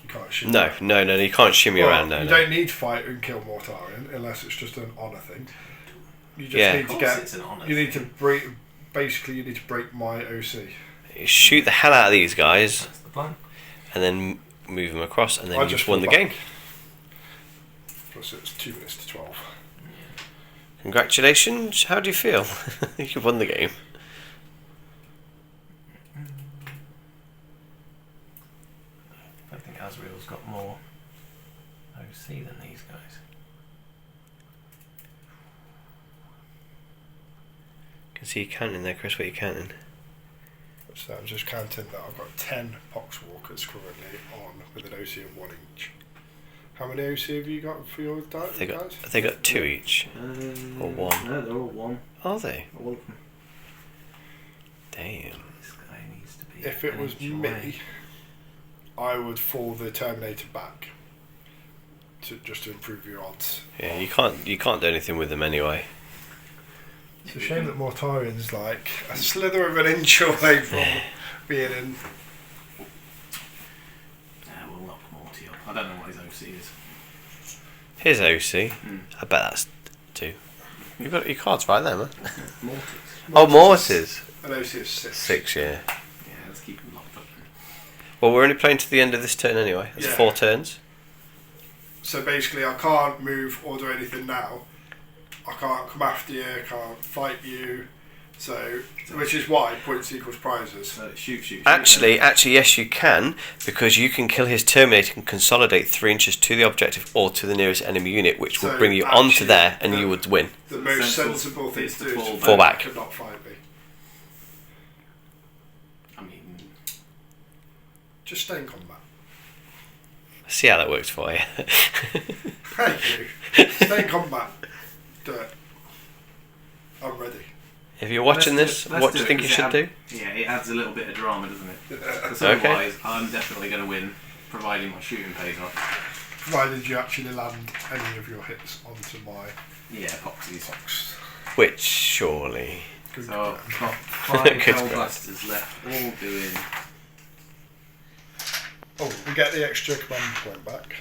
you can't shoot. No, you can't shimmy around. No, you no. don't need to fight and kill Mortarion unless it's just an honour thing. You just Yeah. need Of to course get. it's an honour You need to thing. break. Basically, you need to break my OC. You shoot the hell out of these guys, That's the plan. and then move him across, and then I you've just won the fall game. back. Plus it's 2 minutes to 12. Congratulations, how do you feel? You've won the game. I think Asriel's got more OC than these guys. Can see you counting there, Chris. What are you counting? So I'm just counting that I've got 10 Poxwalkers currently on with an OC of 1 each. How many OC have you got for your guys? They got 2 each. Or 1. No, they're all 1. Are they? All of them. Damn. This guy needs to be. If it was an inch me, away. I would fall the Terminator back just to improve your odds. Yeah, you can't do anything with them anyway. It's a shame that Mortarian's like a slither of an inch away from being in. Yeah, we'll knock Morty up. I don't know what his OC is. Here's OC. I bet that's 2. You've got your cards right there, man. Mortis. Oh, Mortis. An OC of 6. 6, yeah. Yeah, let's keep him locked up. Well, we're only playing to the end of this turn anyway. It's Yeah. 4 turns. So basically, I can't move or do anything now. I can't come after you, I can't fight you. So, which is why points equals prizes. So shoot. Actually, yes, you can, because you can kill his Terminator and consolidate 3 inches to the objective or to the nearest enemy unit, which will So bring you onto actually, there, and you would win. The most Sensible sensible thing is to to do fall is Fall back. to not fight me. I mean, Just stay in combat. See how that works for you. Hey you, stay in combat. Do it. I'm ready. If you're watching let's this, what do you think you should do? Yeah, it adds a little bit of drama, doesn't it? Because Okay. otherwise, I'm definitely going to win, providing my shooting pays off. Provided you actually land any of your hits onto my Yeah, Poxies. box. Which, surely. Good So God. I've got 5 Good Hell God. Blasters left, all doing. Oh, we get the extra command point back.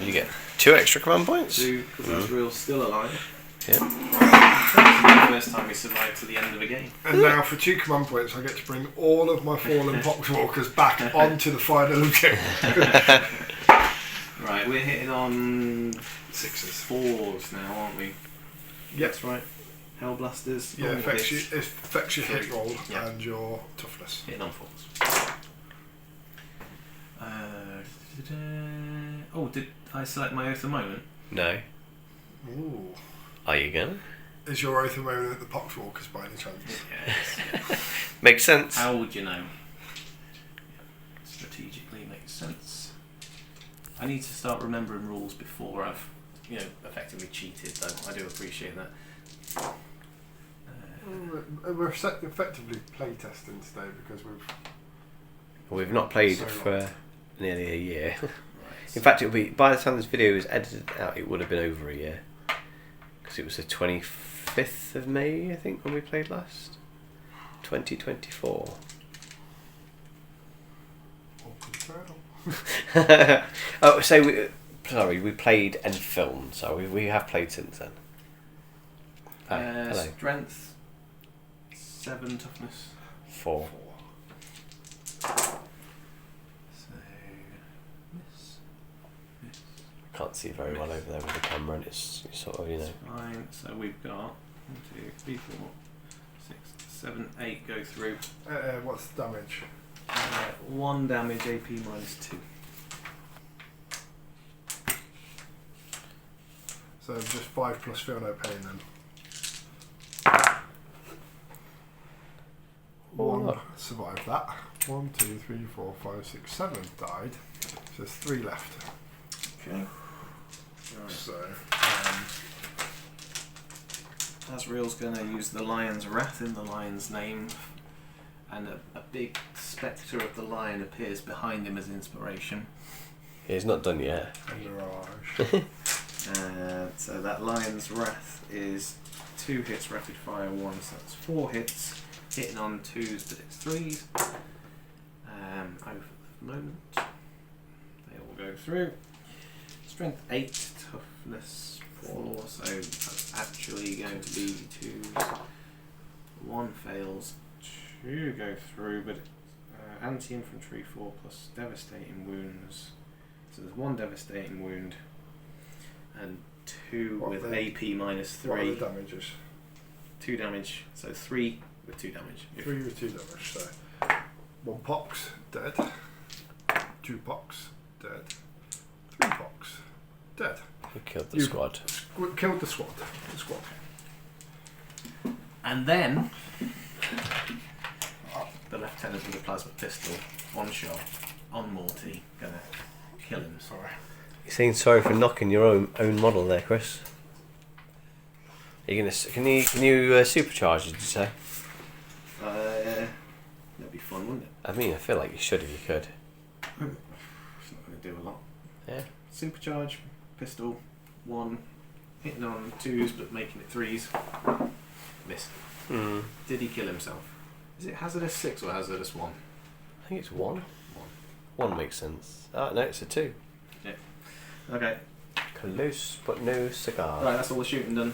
You get 2 extra command points. 2, because Asriel's still alive. Yeah. The first time he survived to the end of a game. And now for 2 command points, I get to bring all of my fallen Poxwalkers back onto the final objective. Right, we're hitting on 6s. 4s now, aren't we? Yep. That's right. Hell Blasters. Yeah, all affects hits. you, it affects your hit roll Yeah. and your toughness. Hitting on 4s. Oh, did I select my Oath of Moment? No. Ooh. Are you gonna? Is your Oath of Moment at the Poxwalkers by any chance? Yes. Makes sense. How would you know? Strategically makes sense. I need to start remembering rules before I've, effectively cheated. Though I do appreciate that. We're effectively playtesting today because We've not played So for nearly a year. Right, In fact, it'll be by the time this video is edited out, it would have been over a year. Because it was the 25th of May, I think, when we played last. 2024. Oh, so we played and filmed. So we have played since then. Hi, hello. Strength 7, toughness 4. 4. So this. Can't see very well over there with the camera, and it's sort of, Fine. So we've got 1, 2, 3, 4, 6, 7, 8 go through. what's the damage? 1 damage, AP -2. So just 5 plus feel no pain then. One survived that. 1, 2, 3, 4, 5, 6, 7 died. So there's 3 left. Okay. So Asriel's going to use the Lion's Wrath in the Lion's name, and a big spectre of the lion appears behind him as inspiration. He's not done yet. Mirage. So that Lion's Wrath is 2 hits, rapid fire 1, so that's 4 hits. Hitting on 2s, but it's 3s. Over the moment, they all go through. Strength 8, toughness 4, so that's actually going to be 2s. 1 fails, 2 go through, but anti-infantry 4 plus devastating wounds. So there's 1 devastating wound and 2 with AP minus 3. What are the damages? 2 damage, so 3 with 2 damage. 3 with 2 damage, so 1 pox, dead. 2 pox, dead. 3 pox, dead. We killed the squad. Killed the squad. And then the lieutenant with a plasma pistol, 1 shot on Morty, gonna kill him. Sorry. You're saying sorry for knocking your own model there, Chris. Are you gonna? Can you supercharge? Did you say? That'd be fun, wouldn't it? I mean, I feel like you should if you could. It's not gonna do a lot. Yeah. Supercharge pistol, 1 hitting on 2s but making it 3s. Miss. Did he kill himself? Is it hazardous 6 or hazardous 1? I think it's 1. 1 makes sense. Oh no, it's a 2. Yeah. Okay. Close but no cigar. Right, that's all the shooting done.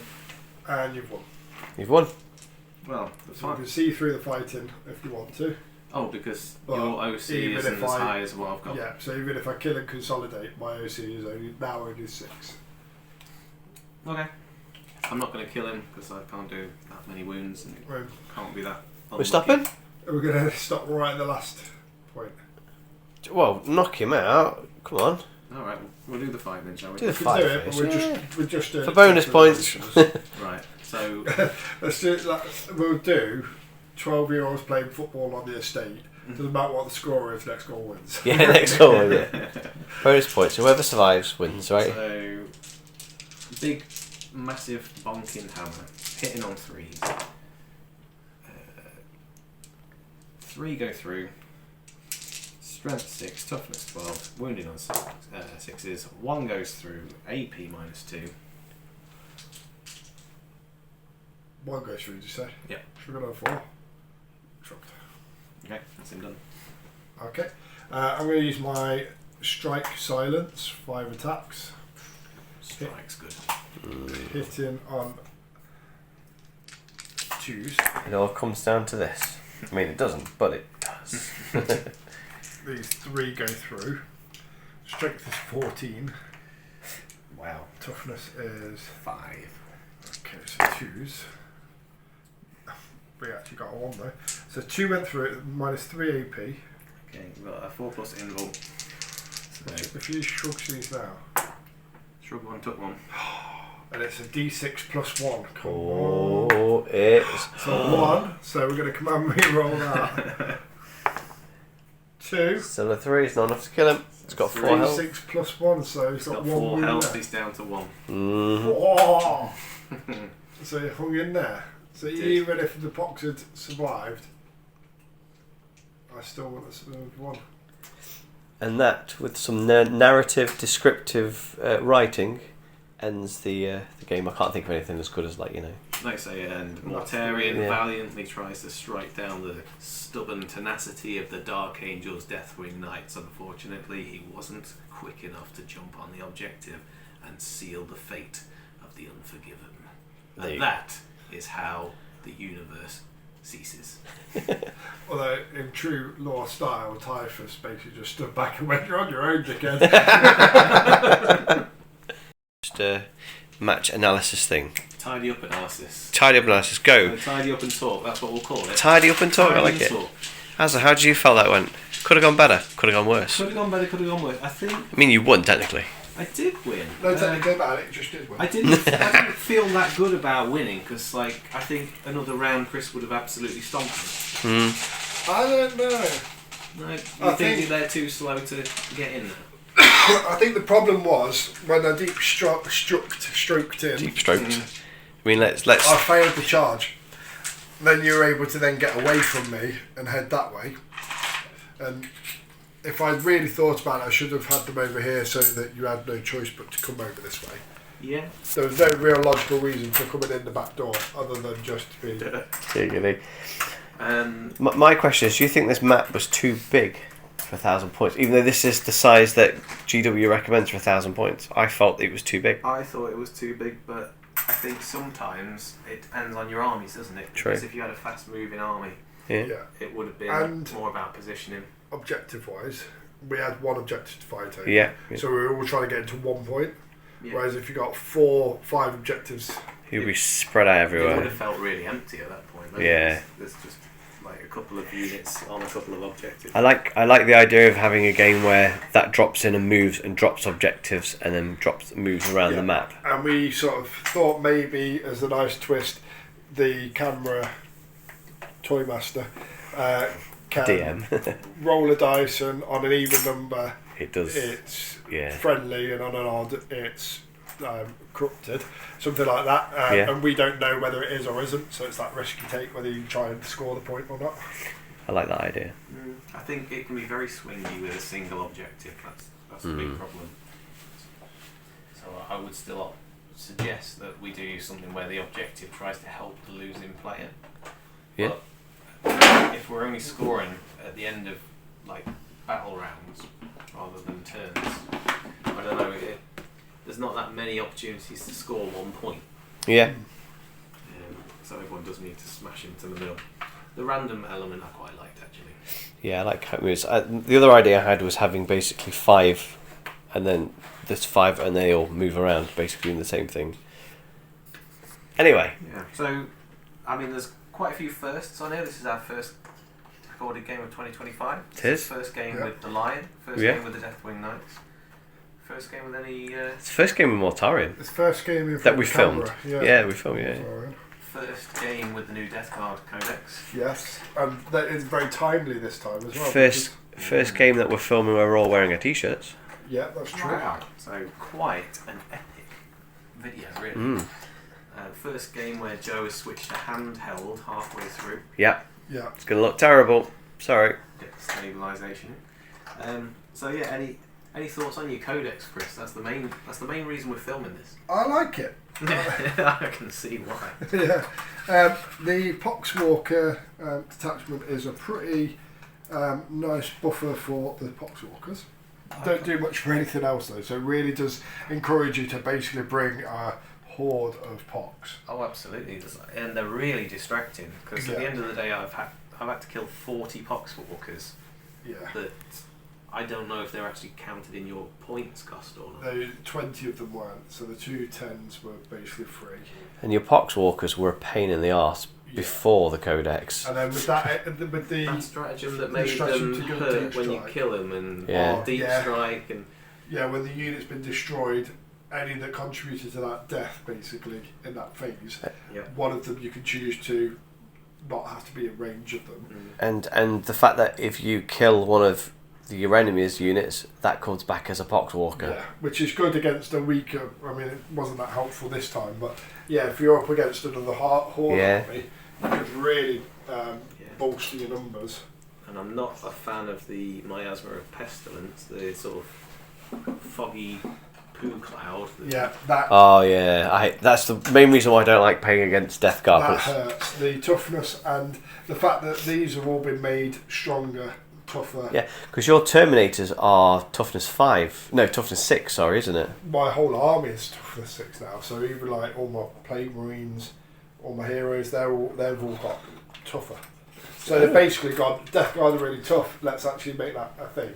And you've won. You've won. Well, So you can see through the fighting if you want to. oh, because Well, your OC even isn't if as I- high as what I've got. Yeah, so even if I kill and consolidate, my OC is only 6. Okay. I'm not going to kill him because I can't do that many wounds and it We're can't be that. We're stopping. going to stop right at the last point. Well, knock him out. Come on. Alright, we'll do the 5 then, shall we? Do the We can fight do it, but first. we're just For bonus points. Right, so Let's do that. We'll do 12-year-olds playing football on the estate. Doesn't matter what the score is, next goal wins. Yeah, next goal. Yeah. Bonus points. Whoever survives wins, right? So, big, massive bonking hammer, hitting on 3s. 3 go through. Strength 6, toughness 12, wounding on 6s. 1 goes through, AP minus 2. 1 goes through, did you say? Yep. Should we go on 4? Dropped. Okay, that's him done. Okay. I'm going to use my strike silence, 5 attacks. Strike's good. Hitting on 2s. It all comes down to this. I mean, it doesn't, but it does. These 3 go through. Strength is 14. Wow. Toughness is 5. okay, so 2s. We actually got a 1 though. So 2 went through, minus 3 AP. Okay, we've got a 4 plus invul. So, If you shrug these now, shrug 1, took 1. and it's a D6 plus 1. Come on. Oh, it's So 1. So we're going to command me roll that. 2. still a 3. It's not enough to kill him. It's got 4 health. D6 plus 1, so he's He's got got 1 4 wound health, left. he's down to 1. Mm-hmm. Oh! So he hung in there. So Did. even if the pox had survived, I still would have survived 1. And that, with some narrative, descriptive writing, ends the game. I can't think of anything as good as, like, you know. Like I say, and Mortarion Yeah. valiantly tries to strike down the stubborn tenacity of the Dark Angel's Deathwing Knights. Unfortunately, he wasn't quick enough to jump on the objective and seal the fate of the Unforgiven. There you And that is how the universe ceases. Although, in true lore style, Typhus basically just stood back and went, "You're on your own, dickhead." Just a match analysis thing. Tidy up analysis. Tidy up analysis. Go. Tidy up and talk, that's what we'll call it. Tidy up and talk. I Tidy like and it. talk. Asa, how did you feel that went? Could have gone better. Could have gone worse. Could have gone better, could have gone worse. I think I mean, you won technically. I did win. No, technically about it, just did win. I didn't feel that good about winning because, like, I think another round Chris would have absolutely stomped me. I don't know. No, you I think think- they're too slow to get in there? I think the problem was when I deep stroked in, Deep stroked. I mean, let's. I failed the charge. Then you were able to then get away from me and head that way. And if I'd really thought about it, I should have had them over here so that you had no choice but to come over this way. Yeah. There was no real logical reason for coming in the back door other than just to be... Giggity. Um, My question is: do you think this map was too big for 1,000 points? Even though this is the size that GW recommends for 1,000 points, I felt it was too big. I thought it was too big, but I think sometimes it depends on your armies, doesn't it? True. Because if you had a fast-moving army, Yeah. It would have been And- more about positioning. Objective-wise, we had one objective to fight over. Yeah. So we were all trying to get into 1 point. Yeah. Whereas if you got 4, 5 objectives, He'll be spread out It would everywhere. have felt really empty at that point. Yeah. There's just like a couple of units on a couple of objectives. I like the idea of having a game where that drops in and moves and drops objectives and then moves around the map. and we sort of thought maybe as a nice twist, the camera toy master can DM. roll a dice, and on an even number It does. it's Yeah. friendly, and on an odd it's corrupted, something like that. Yeah. And we don't know whether it is or isn't, so it's that risk you take whether you try and score the point or not. I like that idea. I think it can be very swingy with a single objective. That's the big problem. So I would still suggest that we do something where the objective tries to help the losing player. Yeah. But if we're only scoring at the end of like battle rounds rather than turns, I don't know. There's not that many opportunities to score 1 point. Yeah. So everyone does need to smash into the middle. The random element I quite liked actually. Yeah, I like how it moves. The other idea I had was having basically 5, and then there's 5, and they all move around, basically doing the same thing. Anyway. Yeah. So, I mean, there's quite a few firsts on here. This is our first recorded game of 2025. It is. First game Yeah. with the Lion. First Yeah. game with the Deathwing Knights. First game with any. It's the first game with Mortarion It's the first game in that front we of the camera. filmed. Yeah, we filmed, yeah. Sorry. First game with the new Deathguard Codex. Yes, and that is very timely this time as well. First game that we're filming where we're all wearing our t-shirts. Yeah, that's true. Wow. So quite an epic video, really. First game where Joe has switched to handheld halfway through. Yeah, Yeah. it's going to look terrible. Sorry. Get the stabilisation. So yeah, any thoughts on your codex, Chris? That's the main reason we're filming this. I like it. I can see why. Yeah. The Poxwalker detachment is a pretty nice buffer for the Poxwalkers. Don't do much for anything else though, so it really does encourage you to basically bring a horde of Pox. Oh, absolutely, and they're really distracting because at the end of the day, I've had to kill 40 Poxwalkers. Yeah. That I don't know if they're actually counted in your points cost or not. 20 of them weren't, so the 2 10s were basically free. And your poxwalkers were a pain in the arse before the codex. And then with that, with the that stratagem that made stratagem them to go hurt deep when you strike. kill them, and Yeah. deep Yeah. strike, and when the unit's been destroyed, any that contributed to that death, basically in that phase, one of them you can choose to not have to be in range of them. And the fact that if you kill one of your enemy's units, that comes back as a poxwalker. Yeah, which is good against a weaker. I mean, it wasn't that helpful this time, but yeah, if you're up against another horde army, you could really bolster your numbers. And I'm not a fan of the miasma of pestilence, the sort of foggy poo cloud. Yeah, that Oh yeah, that's the main reason why I don't like playing against Deathguard. that hurts. The toughness and the fact that these have all been made stronger, tougher. Yeah, because your Terminators are toughness 5. No, toughness 6, sorry, isn't it? My whole army is toughness 6 now, so even like all my plague marines, all my heroes, they've all got tougher. So they've basically got Death Guard are really tough. Let's actually make that a thing.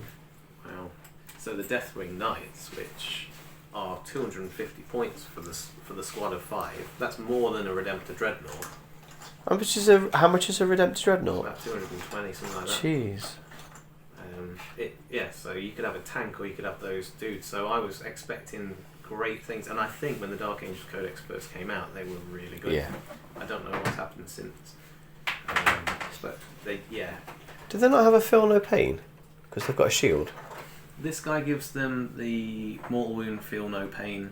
Wow. So the Deathwing Knights, which are 250 points for the squad of 5, that's more than a Redemptor Dreadnought. How much is a Redemptor Dreadnought? About 220, something like that. Jeez. So you could have a tank or you could have those dudes. So I was expecting great things, and I think when the Dark Angels Codex first came out, they were really good. Yeah. I don't know what's happened since, but Do they not have a Feel No Pain? Because they've got a shield. This guy gives them the mortal wound, feel no pain,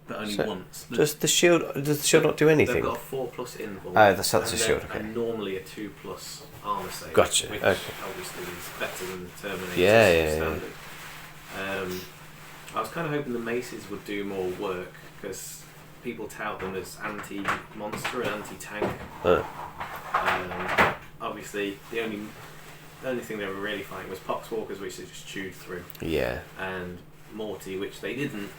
but only once. Does the shield not do anything? They've got a 4+ invul. Oh, that's a shield. Okay. And normally a 2+ armor save. Gotcha, Which okay. obviously is better than the Terminator Yeah. standard. I was kind of hoping the maces would do more work because people tout them as anti-monster and anti-tank. Obviously, the only thing they were really fighting was Poxwalkers, which they just chewed through. Yeah. And Morty, which they didn't.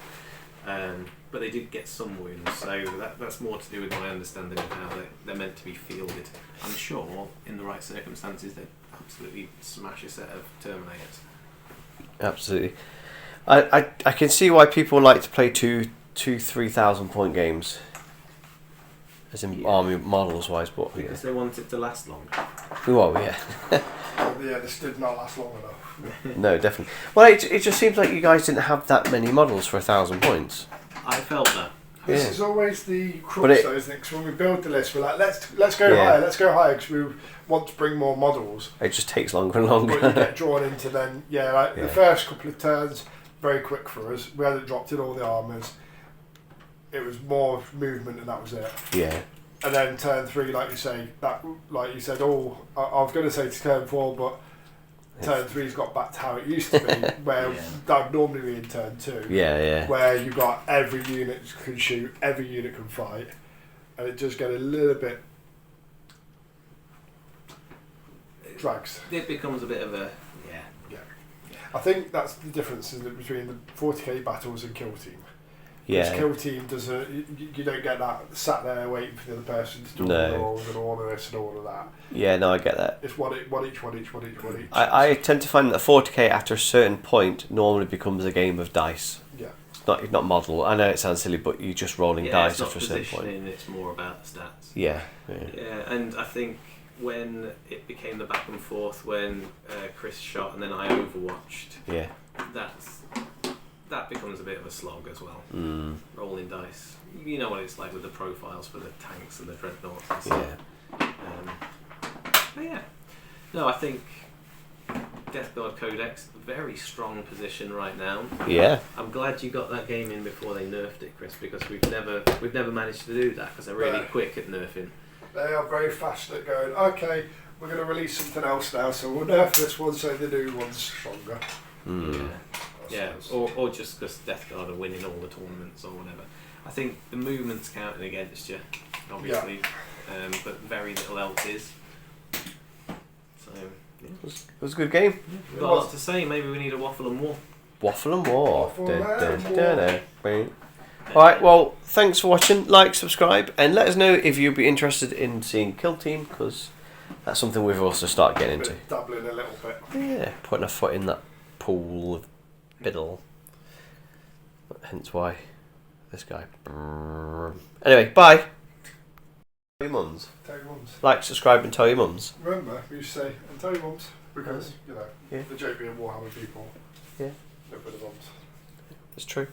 But they did get some wounds, so that's more to do with my understanding of how they're meant to be fielded. I'm sure, in the right circumstances, they'd absolutely smash a set of Terminators. Absolutely. I can see why people like to play 3,000 point games. As in army models wise, but Because they want it to last long. Well, yeah. Yeah, this did not last long enough. No, definitely. Well, it just seems like you guys didn't have that many models for 1,000 points. I felt that. This Yeah. is always the crux, though, isn't it? 'Cause when we build the list, we're like, let's go higher, because we want to bring more models. It just takes longer and longer. But you get drawn into then, the first couple of turns, very quick for us. We hadn't dropped in all the armours. It was more movement, and that was it. Yeah. And then turn 3, like you said, I was going to say to turn 4, but turn 3's got back to how it used to be, where that would normally be in turn 2. Yeah. Where you got every unit can shoot, every unit can fight, and it just get a little bit drags. It becomes a bit of a I think that's the difference between the 40k battles and kill team. Yeah. Kill team doesn't. You don't get that sat there waiting for the other person to do all the rolls and all of this and all of that. Yeah, no, I get that. It's one each. I tend to find that 40k after a certain point normally becomes a game of dice. Yeah. It's not model. I know it sounds silly, but you're just rolling dice after a certain point. It's more about the stats. Yeah. Yeah, and I think when it became the back and forth, when Chris shot and then I overwatched. Yeah. That becomes a bit of a slog as well. Rolling dice. You know what it's like with the profiles for the tanks and the dreadnoughts and stuff. Yeah. But yeah. No, I think deathguard Codex, very strong position right now. Yeah. I'm glad you got that game in before they nerfed it, Chris, because we've never managed to do that because they're really quick at nerfing. They are very fast at going, okay, we're going to release something else now, so we'll nerf this one so the new one's stronger. Yeah, or just because Deathguard are winning all the tournaments or whatever. I think the movement's counting against you, obviously, but very little else is. So, yeah. It was a good game. We've got a lot to say, maybe we need a waffle and war. Waffle and war. Waffle and war. Alright, well, thanks for watching. Like, subscribe, and let us know if you'd be interested in seeing Kill Team, because that's something we've also started getting into. Dabbling a little bit. Yeah, putting a foot in that pool of biddle. Hence why this guy. Anyway, bye. Tell your mums. Tell your mums. Like, subscribe, and tell your mums. Remember, we used to say, and tell your mums, because, the joke being Warhammer people. Yeah. Nobody mums. It's true.